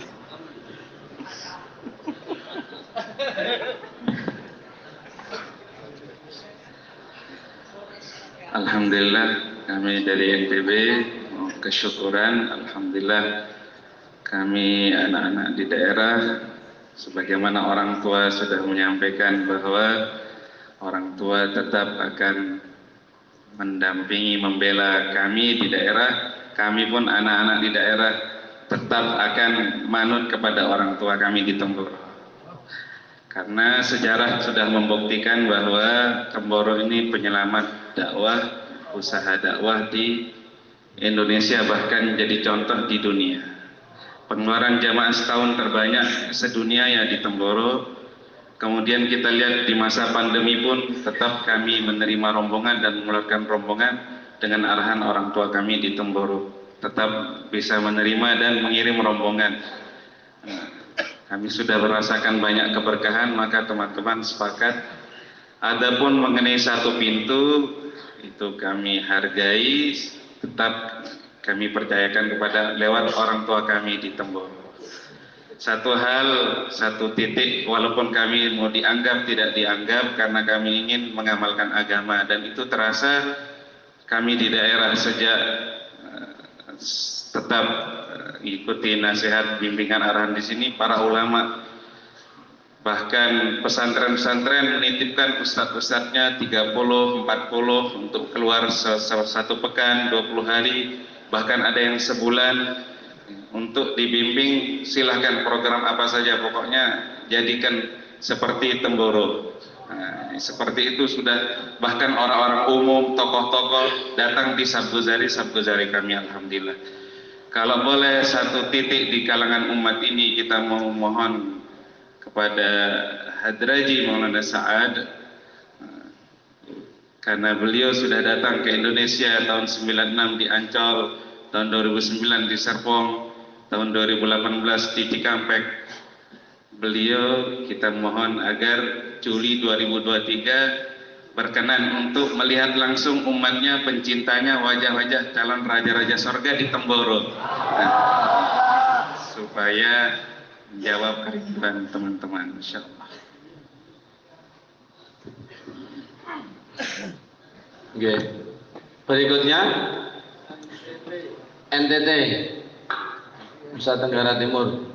Speaker 6: Alhamdulillah, kami dari NTB kesyukuran, alhamdulillah kami anak-anak di daerah, sebagaimana orang tua sudah menyampaikan bahwa orang tua tetap akan mendampingi, membela kami di daerah, kami pun anak-anak di daerah tetap akan manut kepada orang tua kami di Tumboro. Karena sejarah sudah membuktikan bahwa Tumboro ini penyelamat dakwah, usaha dakwah di Indonesia, bahkan jadi contoh di dunia. Pengeluaran jamaah setahun terbanyak sedunia ya di Tumboro. Kemudian kita lihat di masa pandemi pun tetap kami menerima rombongan dan mengeluarkan rombongan dengan arahan orang tua kami di Tumboro. Tetap bisa menerima dan mengirim rombongan. Kami sudah merasakan banyak keberkahan, maka teman-teman sepakat. Adapun mengenai satu pintu, itu kami hargai, tetap kami percayakan kepada lewat orang tua kami di Tumboro. Satu hal, satu titik, walaupun kami mau dianggap tidak dianggap, karena kami ingin mengamalkan agama, dan itu terasa kami di daerah sejak tetap ikuti nasihat bimbingan arahan di sini para ulama, bahkan pesantren-pesantren menitipkan ustadz-ustadznya 30, 40 untuk keluar satu pekan, 20 hari, bahkan ada yang sebulan untuk dibimbing. Silahkan program apa saja, pokoknya jadikan seperti Tumboro. Nah, seperti itu sudah, bahkan orang-orang umum, tokoh-tokoh datang di Sabgozari kami, alhamdulillah.
Speaker 19: Kalau boleh satu titik di kalangan umat ini kita mau mohon kepada Hadraji Maulana Sa'ad, karena beliau sudah datang ke Indonesia tahun 96 di Ancol, tahun 2009 di Serpong, tahun 2018 di Cikampek. Beliau kita mohon agar Juli 2023 berkenan untuk melihat langsung umatnya, pencintanya, wajah-wajah calon raja-raja sorga di Temboro, supaya menjawab kerinduan teman-teman, insyaallah.
Speaker 6: Oke. Berikutnya NTT, Nusa Tenggara Timur.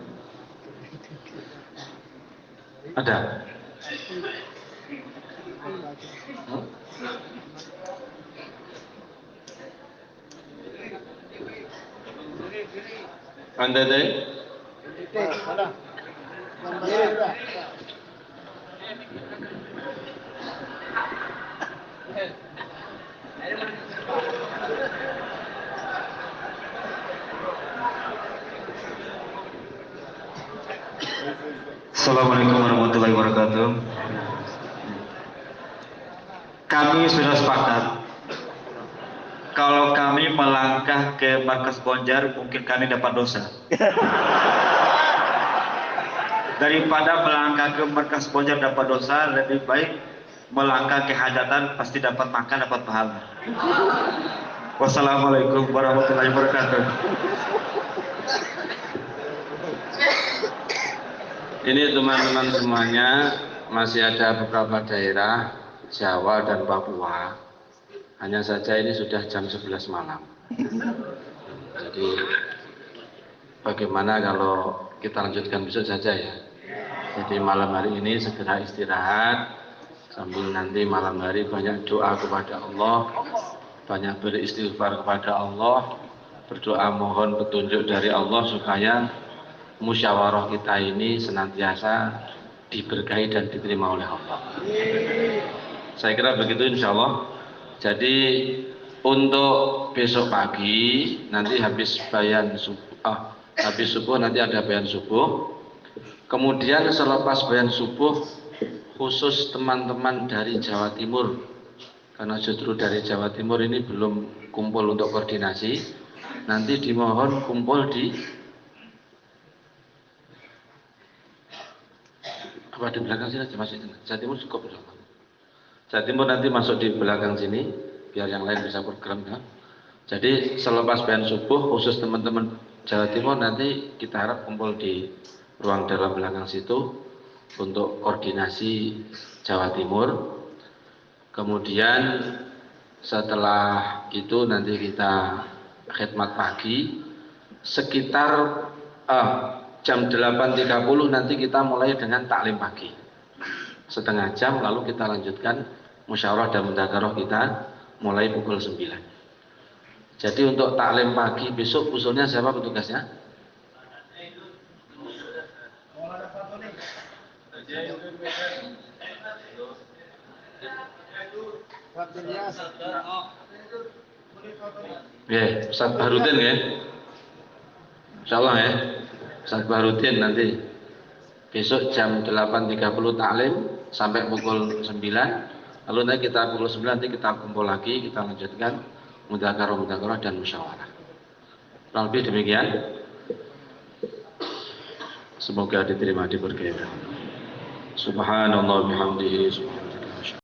Speaker 6: Ada? NTT?
Speaker 20: Assalamualaikum warahmatullahi wabarakatuh. Kami sudah sepakat kalau kami melangkah ke markas Bonjar mungkin kami dapat dosa. Daripada melangkah ke markas Bonjar dapat dosa, lebih baik melangkah ke hajatan, pasti dapat makan, dapat pahala. Wassalamualaikum warahmatullahi wabarakatuh.
Speaker 6: Ini teman-teman semuanya, masih ada beberapa daerah Jawa dan Papua. Hanya saja ini sudah jam 11 malam. Jadi bagaimana kalau kita lanjutkan besok saja ya. Jadi malam hari ini segera istirahat, sambil nanti malam hari banyak doa kepada Allah, banyak beristighfar kepada Allah, berdoa mohon petunjuk dari Allah supaya musyawarah kita ini senantiasa diberkahi dan diterima oleh Allah. Saya kira begitu insya Allah. Jadi untuk besok pagi nanti habis subuh nanti ada bayan subuh. Kemudian selepas bayan subuh khusus teman-teman dari Jawa Timur, karena justru dari Jawa Timur ini belum kumpul untuk koordinasi, nanti dimohon kumpul di di belakang sini aja, masih Jawa Timur cukup. Jawa Timur nanti masuk di belakang sini biar yang lain bisa program ya. Jadi selepas bayan subuh khusus teman-teman Jawa Timur nanti kita harap kumpul di ruang dalam belakang situ untuk koordinasi Jawa Timur. Kemudian setelah itu nanti kita khidmat pagi sekitar jam 8.30 nanti kita mulai dengan taklim pagi. Setengah jam lalu kita lanjutkan musyawarah dan mudzakarah kita mulai pukul 9. Jadi untuk taklim pagi besok usulnya siapa petugasnya? Ya, Ustaz Bahrudin ya. Insyaallah ya. Ustaz Bahrudin nanti besok jam 8.30 taklim sampai pukul 9. Lalu nanti kita pukul 9 nanti kita kumpul lagi, kita lanjutkan mudzakarah dan musyawarah. Kurang lebih demikian. Semoga diterima diberkahi. Subhanallah bihamdihi.